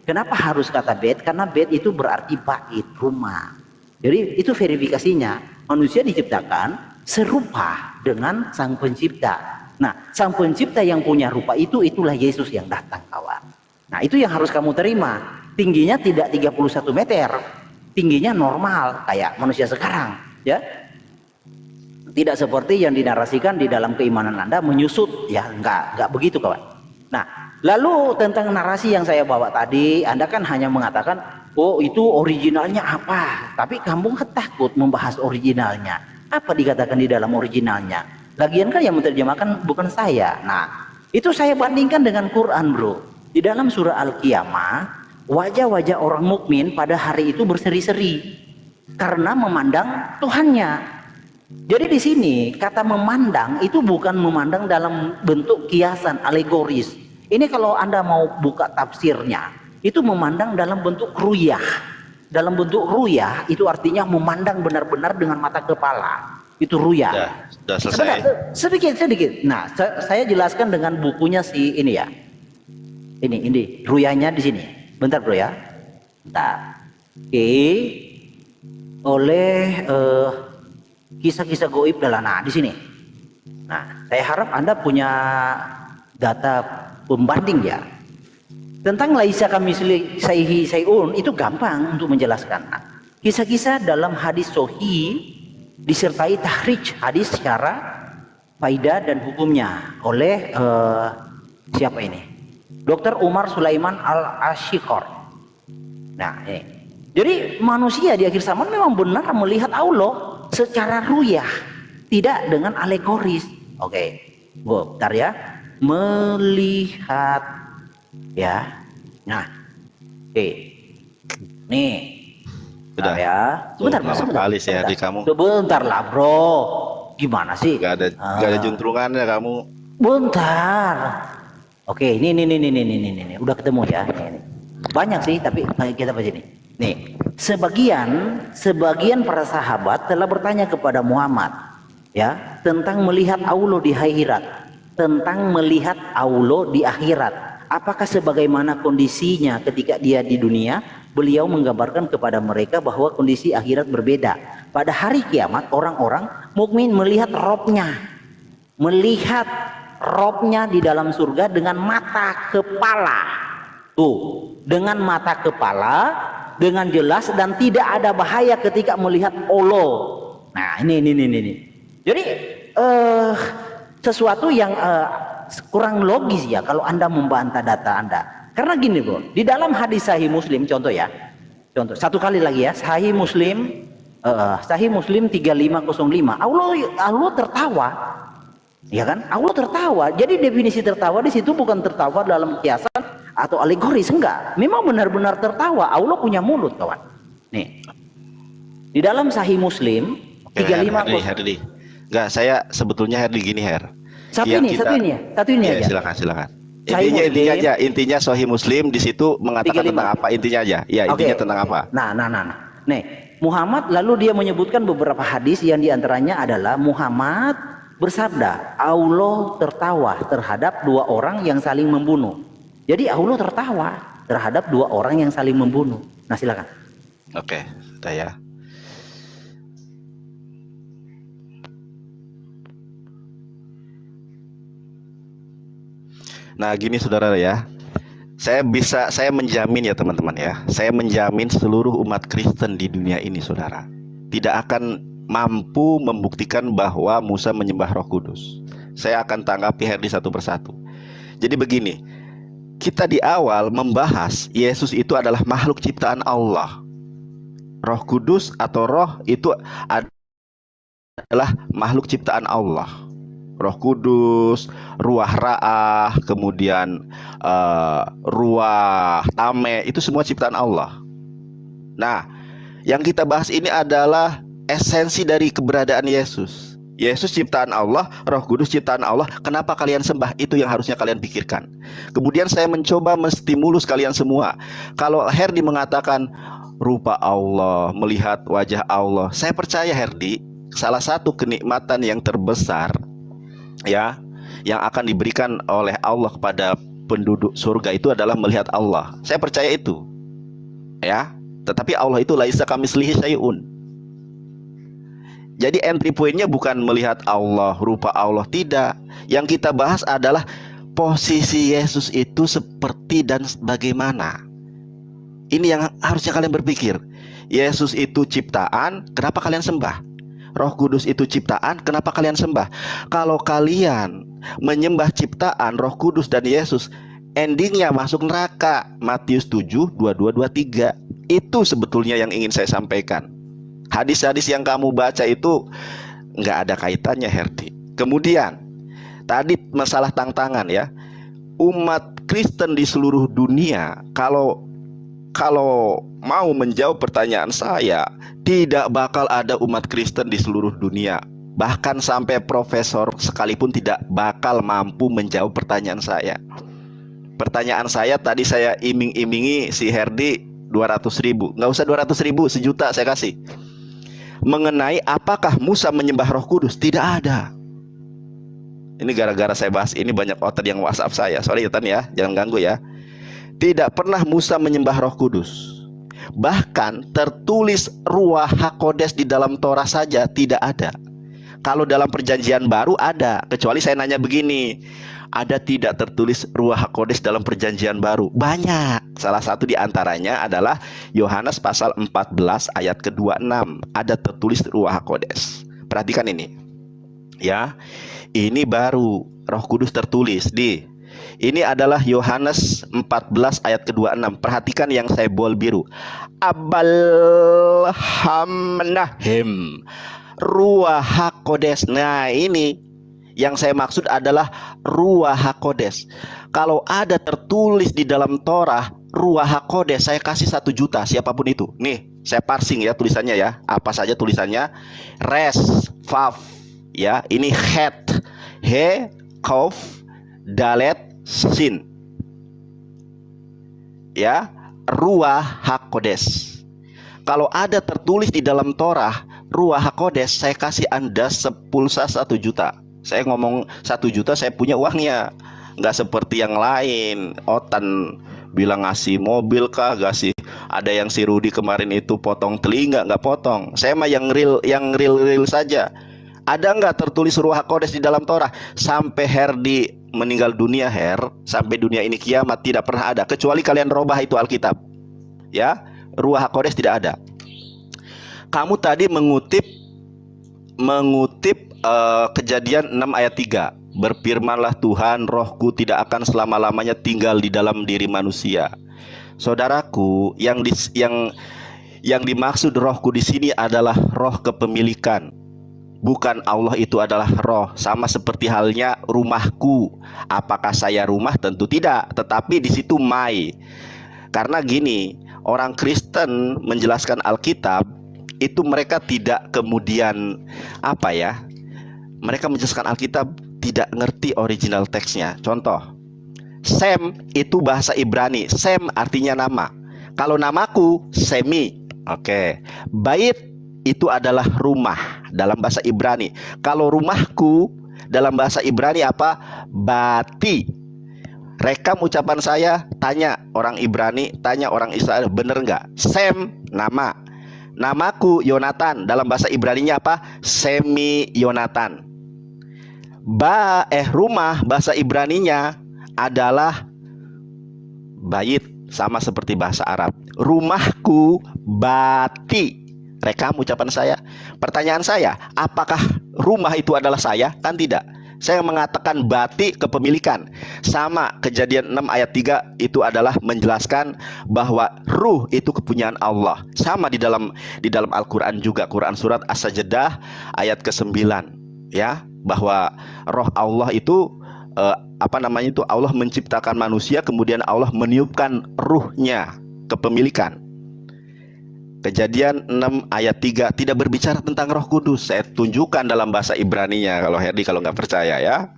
Kenapa harus kata bed? Karena bed itu berarti bait, rumah. Jadi itu verifikasinya. Manusia diciptakan serupa dengan Sang Pencipta. Nah, Sang Pencipta yang punya rupa itulah Yesus yang datang, kawan. Nah, itu yang harus kamu terima. Tingginya tidak 31 meter. Tingginya normal kayak manusia sekarang, ya. Tidak seperti yang dinarasikan di dalam keimanan Anda menyusut, ya, enggak begitu, kawan. Nah, lalu tentang narasi yang saya bawa tadi, Anda kan hanya mengatakan, "Oh, itu originalnya apa?" Tapi kamu takut membahas originalnya. Apa dikatakan di dalam originalnya? Lagian kan yang menerjemahkan bukan saya. Nah, itu saya bandingkan dengan Quran, bro. Di dalam surah Al-Qiyamah, wajah-wajah orang mukmin pada hari itu berseri-seri karena memandang Tuhannya. Jadi di sini kata memandang itu bukan memandang dalam bentuk kiasan alegoris. Ini kalau Anda mau buka tafsirnya, itu memandang dalam bentuk ruyah. Dalam bentuk ruyah itu artinya memandang benar-benar dengan mata kepala. Itu ruyah. Sudah selesai. Sedikit. Nah, saya jelaskan dengan bukunya si ini ya. Ini ruyahnya di sini. Bentar, bro ya. Bentar. Oke. Oleh kisah-kisah goib dalam di sini. Nah, saya harap Anda punya data pembanding ya. Tentang laisa kamisli saihi sayun itu gampang untuk menjelaskan. Nah, kisah-kisah dalam hadis sahih disertai tahrij hadis secara faidah dan hukumnya oleh siapa ini? Dr. Umar Sulaiman Al-Ashikor. Nah, ini. Jadi manusia di akhir zaman memang benar melihat Allah secara ruyah, tidak dengan alegoris. Oke, bentar ya. Melihat ya. Nah, oke. Nih. Sudah ya. Sebentar, kali ya di kamu. Sebentar lah, bro. Gimana sih? Gak ada juntrungannya kamu. Bentar. Oke, ini. Udah ketemu ya. Ini. Banyak sih, tapi kita baca ini. Nih, sebagian para sahabat telah bertanya kepada Muhammad ya tentang melihat Allah di akhirat, apakah sebagaimana kondisinya ketika dia di dunia. Beliau menggambarkan kepada mereka bahwa kondisi akhirat berbeda. Pada hari kiamat orang-orang mukmin melihat robnya di dalam surga dengan mata kepala. Tuh, dengan mata kepala dengan jelas dan tidak ada bahaya ketika melihat Allah. Nah, ini. Jadi sesuatu yang kurang logis ya kalau Anda membantah data Anda. Karena gini, bro, di dalam hadis Sahih Muslim contoh satu kali lagi ya, Sahih Muslim 3505 Allah tertawa. Ya kan? Allah tertawa. Jadi definisi tertawa di situ bukan tertawa dalam kiasan atau alegoris, enggak. Memang benar-benar tertawa. Allah punya mulut, kawan. Nih. Di dalam Sahih Muslim Oke, 35 Herdi. Enggak, saya sebetulnya Herdi gini, Satu Yang ini, kita- satu ini Ya, aja. silakan. Sahih Intinya Muslim. aja, intinya Sahih Muslim di situ mengatakan 35. tentang apa, intinya aja. Ya, intinya Oke. tentang apa? Nah. Nih, Muhammad lalu dia menyebutkan beberapa hadis yang diantaranya adalah Muhammad bersabda, Allah tertawa terhadap dua orang yang saling membunuh. Jadi Allah tertawa terhadap dua orang yang saling membunuh. Nah, silakan. Oke, saya. Nah, gini saudara ya. Saya menjamin ya teman-teman ya. Saya menjamin seluruh umat Kristen di dunia ini saudara tidak akan mampu membuktikan bahwa Musa menyembah Roh Kudus. Saya akan tanggapi Herdi satu persatu. Jadi begini, kita di awal membahas Yesus itu adalah makhluk ciptaan Allah. Roh Kudus atau roh itu adalah makhluk ciptaan Allah. Roh Kudus, Ruah Ra'ah, kemudian Ruah Tame, itu semua ciptaan Allah. Nah, yang kita bahas ini adalah esensi dari keberadaan Yesus. Yesus ciptaan Allah, Roh Kudus ciptaan Allah. Kenapa kalian sembah? Itu yang harusnya kalian pikirkan. Kemudian saya mencoba menstimulus kalian semua. Kalau Herdi mengatakan rupa Allah, melihat wajah Allah, saya percaya Herdi, salah satu kenikmatan yang terbesar ya yang akan diberikan oleh Allah kepada penduduk surga itu adalah melihat Allah. Saya percaya itu. Ya, tetapi Allah itu laisa kamitslihi syai'un. Jadi entry point-nya bukan melihat Allah, rupa Allah, tidak. Yang kita bahas adalah posisi Yesus itu seperti dan bagaimana. Ini yang harusnya kalian berpikir. Yesus itu ciptaan, kenapa kalian sembah? Roh Kudus itu ciptaan, kenapa kalian sembah? Kalau kalian menyembah ciptaan, Roh Kudus dan Yesus, endingnya masuk neraka. Matius 7, 22, 23. Itu sebetulnya yang ingin saya sampaikan. Hadis-hadis yang kamu baca itu nggak ada kaitannya, Herdi. Kemudian tadi masalah tantangan ya. Umat Kristen di seluruh dunia kalau mau menjawab pertanyaan saya, tidak bakal ada umat Kristen di seluruh dunia. Bahkan sampai profesor sekalipun tidak bakal mampu menjawab pertanyaan saya. Pertanyaan saya tadi saya iming-imingi si Herdi 200.000. Nggak usah 200.000, 1.000.000 saya kasih. Mengenai apakah Musa menyembah Roh Kudus, tidak ada. Ini gara-gara saya bahas ini banyak otak yang WhatsApp saya. Sorry ya Tan ya, jangan ganggu ya. Tidak pernah Musa menyembah Roh Kudus. Bahkan tertulis Ruah HaKodes di dalam Torah saja tidak ada. Kalau dalam perjanjian baru ada, kecuali saya nanya begini, ada tidak tertulis Ruah HaKodes dalam perjanjian baru? Banyak. Salah satu di antaranya adalah Yohanes pasal 14 ayat ke-26. Ada tertulis Ruah HaKodes. Perhatikan ini. Ya. Ini baru Roh Kudus tertulis di. Ini adalah Yohanes 14 ayat ke-26. Perhatikan yang saya bold biru. Abalhamnahim Ruah HaKodes. Nah ini yang saya maksud adalah Ruah HaKodes. Kalau ada tertulis di dalam Torah Ruah HaKodes, saya kasih 1.000.000 siapapun itu. Nih saya parsing ya tulisannya ya. Apa saja tulisannya? Res, Vav ya. Ini Het, He, Kauf, Dalet, Sin ya. Ruah HaKodes. Kalau ada tertulis di dalam Torah Ruah HaKodes, saya kasih Anda sepulsa 1.000.000. Saya ngomong 1.000.000, saya punya uangnya. Nggak seperti yang lain. Otan bilang ngasih mobil kah, ngasih. Ada yang si Rudi kemarin itu potong telinga, nggak potong. Saya mah yang real saja. Ada nggak tertulis Ruah HaKodes di dalam Torah? Sampai Herdi meninggal dunia, sampai dunia ini kiamat tidak pernah ada. Kecuali kalian robah itu Alkitab. Ya, Ruah HaKodes tidak ada. Kamu tadi mengutip Kejadian 6 ayat 3. Berfirmanlah Tuhan, rohku tidak akan selama-lamanya tinggal di dalam diri manusia. Saudaraku, yang dimaksud rohku di sini adalah roh kepemilikan. Bukan Allah itu adalah roh. Sama seperti halnya rumahku. Apakah saya rumah? Tentu tidak. Tetapi di situ mai. Karena gini, orang Kristen menjelaskan Alkitab itu mereka tidak kemudian apa ya? Mereka menjelaskan Alkitab tidak ngerti original teksnya. Contoh, Sem itu bahasa Ibrani. Sem artinya nama. Kalau namaku Semi. Oke. Bait itu adalah rumah dalam bahasa Ibrani. Kalau rumahku dalam bahasa Ibrani apa? Bati. Rekam ucapan saya, tanya orang Ibrani, tanya orang Israel, bener nggak? Sem nama. Namaku Yonatan, dalam bahasa Ibraninya apa? Semi Yonatan. Rumah bahasa Ibraninya adalah bait, sama seperti bahasa Arab. Rumahku bati. Rekam ucapan saya. Pertanyaan saya, apakah rumah itu adalah saya? Kan tidak. Saya mengatakan bati kepemilikan. Sama, Kejadian 6 ayat 3 itu adalah menjelaskan bahwa ruh itu kepunyaan Allah. Sama di dalam Al-Qur'an juga, Quran surat As-Sajdah ayat ke-9, ya, bahwa roh Allah itu Allah menciptakan manusia, kemudian Allah meniupkan ruhnya, kepemilikan. Kejadian 6 ayat 3 tidak berbicara tentang Roh Kudus. Saya tunjukkan dalam bahasa Ibraninya kalau Herdi kalau nggak percaya ya.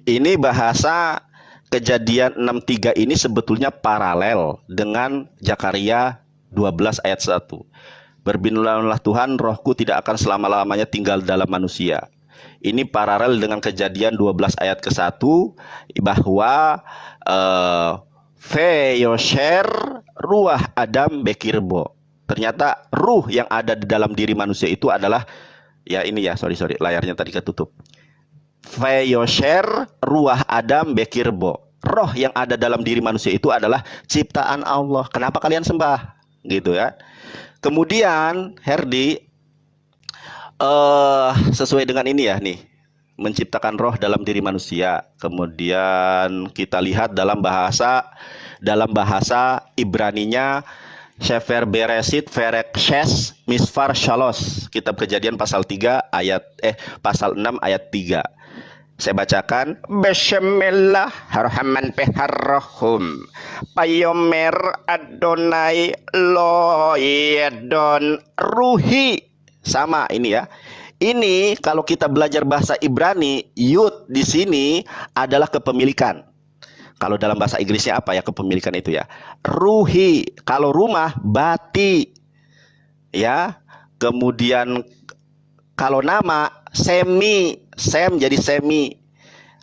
Ini bahasa Kejadian 6:3 ini sebetulnya paralel dengan Zakaria 12 ayat 1. Berbinalah Tuhan, rohku tidak akan selama-lamanya tinggal dalam manusia. Ini paralel dengan Kejadian 12 ayat ke-1 bahwa Feyosher ruah Adam bekirbo. Ternyata ruh yang ada di dalam diri manusia itu adalah, ya ini ya, sorry layarnya tadi ketutup. Feyosher ruah Adam bekirbo. Roh yang ada dalam diri manusia itu adalah ciptaan Allah. Kenapa kalian sembah? Gitu ya. Kemudian Herdi sesuai dengan ini ya nih, menciptakan roh dalam diri manusia. Kemudian kita lihat dalam bahasa Ibraninya Sefer Beresit Verekshes Misfar Shalos, kitab Kejadian pasal 6 ayat 3. Saya bacakan, Beshemellah harhaman peharrohum payomer Adonai loyedon ruhi. Sama ini ya. Ini kalau kita belajar bahasa Ibrani, yud di sini adalah kepemilikan. Kalau dalam bahasa Inggrisnya apa ya kepemilikan itu ya? Ruhi. Kalau rumah bati. Ya. Kemudian kalau nama semi, sem jadi semi.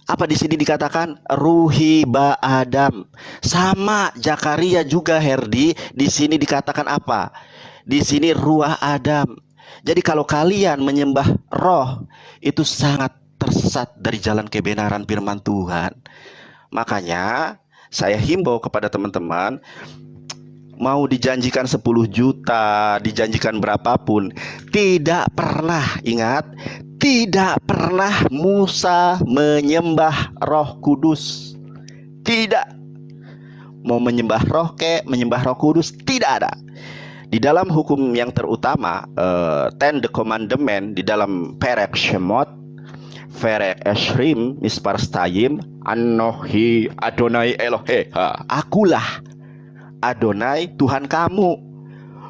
Apa di sini dikatakan? Ruhi ba Adam. Sama Zakaria juga Herdi, di sini dikatakan apa? Di sini ruah Adam. Jadi kalau kalian menyembah roh, itu sangat tersesat dari jalan kebenaran firman Tuhan. Makanya saya himbau kepada teman-teman, mau dijanjikan 10 juta, dijanjikan berapapun, tidak pernah, ingat, tidak pernah Musa menyembah Roh Kudus. Tidak. Mau menyembah roh menyembah Roh Kudus, tidak ada. Di dalam hukum yang terutama, Ten the Commandment, di dalam Perek Shemot, Perek Eshrim, Mispar Stayim, Anohi Adonai Eloheha. Akulah Adonai Tuhan kamu,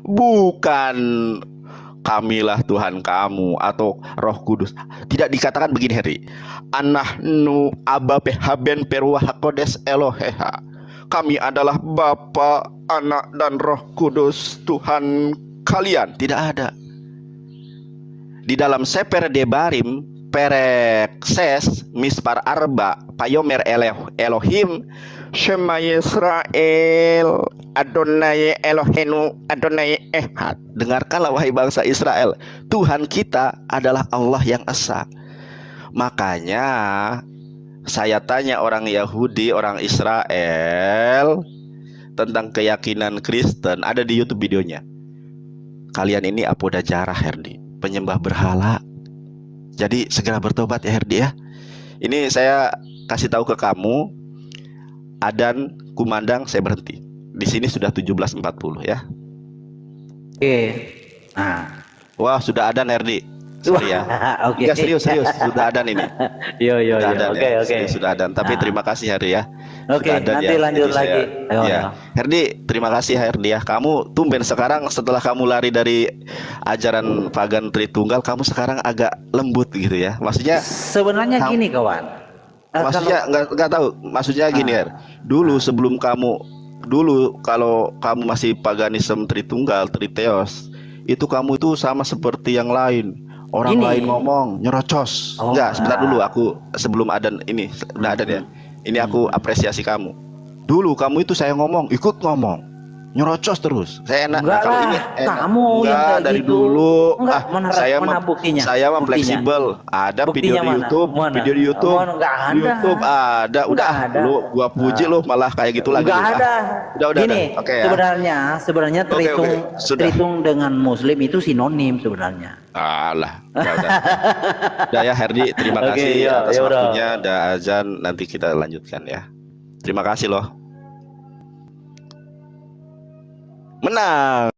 bukan kamilah Tuhan kamu atau Roh Kudus. Tidak dikatakan begini Heri, Anahnu ababe haben peruah hakodes Eloheha. Kami adalah Bapa, Anak, dan Roh Kudus Tuhan kalian. Tidak ada. Di dalam Sefer Debarim, Perek Ses, Mispar Arba, Payomer Elohim, Shema Yisrael, Adonai Elohenu, Adonai Ehad. Dengarkanlah wahai bangsa Israel, Tuhan kita adalah Allah yang esa. Makanya saya tanya orang Yahudi, orang Israel tentang keyakinan Kristen, ada di YouTube videonya. Kalian ini apoda jarah Herdi, penyembah berhala. Jadi segera bertobat ya Herdi ya. Ini saya kasih tahu ke kamu, adzan kumandang, saya berhenti. Di sini sudah 17.40 ya. Oke. Nah, wah sudah adzan Herdi. Sorry ya. Oke. Enggak, serius, sudah ada ini. Yo yo Sudah yo. ada Oke ya. oke. Serius, sudah ada. Tapi Nah. terima kasih Herdi ya. Oke, Sudah ada nanti ya. lanjut Jadi lagi. Ayo, ya. ayo. Herdi, terima kasih Herdi ya. Kamu tumben sekarang setelah kamu lari dari ajaran pagan Tritunggal, kamu sekarang agak lembut gitu ya. Maksudnya Sebenarnya Kamu- gini kawan. maksudnya nggak tahu. Maksudnya gini Her. Dulu sebelum kalau kamu masih paganisme Tritunggal, Triteos, itu kamu itu sama seperti yang lain. Orang Gini. lain ngomong nyerocos. Oh, Enggak, sebentar enggak. dulu aku sebelum adan ini udah ada ya. Ini aku apresiasi kamu. Dulu kamu itu saya ngomong, ikut ngomong. Nyerocos terus. Saya enak. Enggak kalau lah, ini enak. kamu yang Enggak, kayak dari gitu. dulu. Enggak, mana buktinya? Saya mah Buktinya. fleksibel. Ada video Buktinya di mana? YouTube, Mana? video di YouTube. Mana? Enggak Di ada. YouTube ada. Udah, Enggak ada. lu gua puji lu malah kayak gitu lagi. Enggak lu. ada. Udah. Gini, Oke ya. sebenarnya Oke, Tritung sudah. Tritung dengan Muslim itu sinonim sebenarnya. Alah, udah. Udah ya Herdi, terima Oke, kasih ya, atas ya udah. waktunya. Ada azan, nanti kita lanjutkan ya. Terima kasih loh. Menang.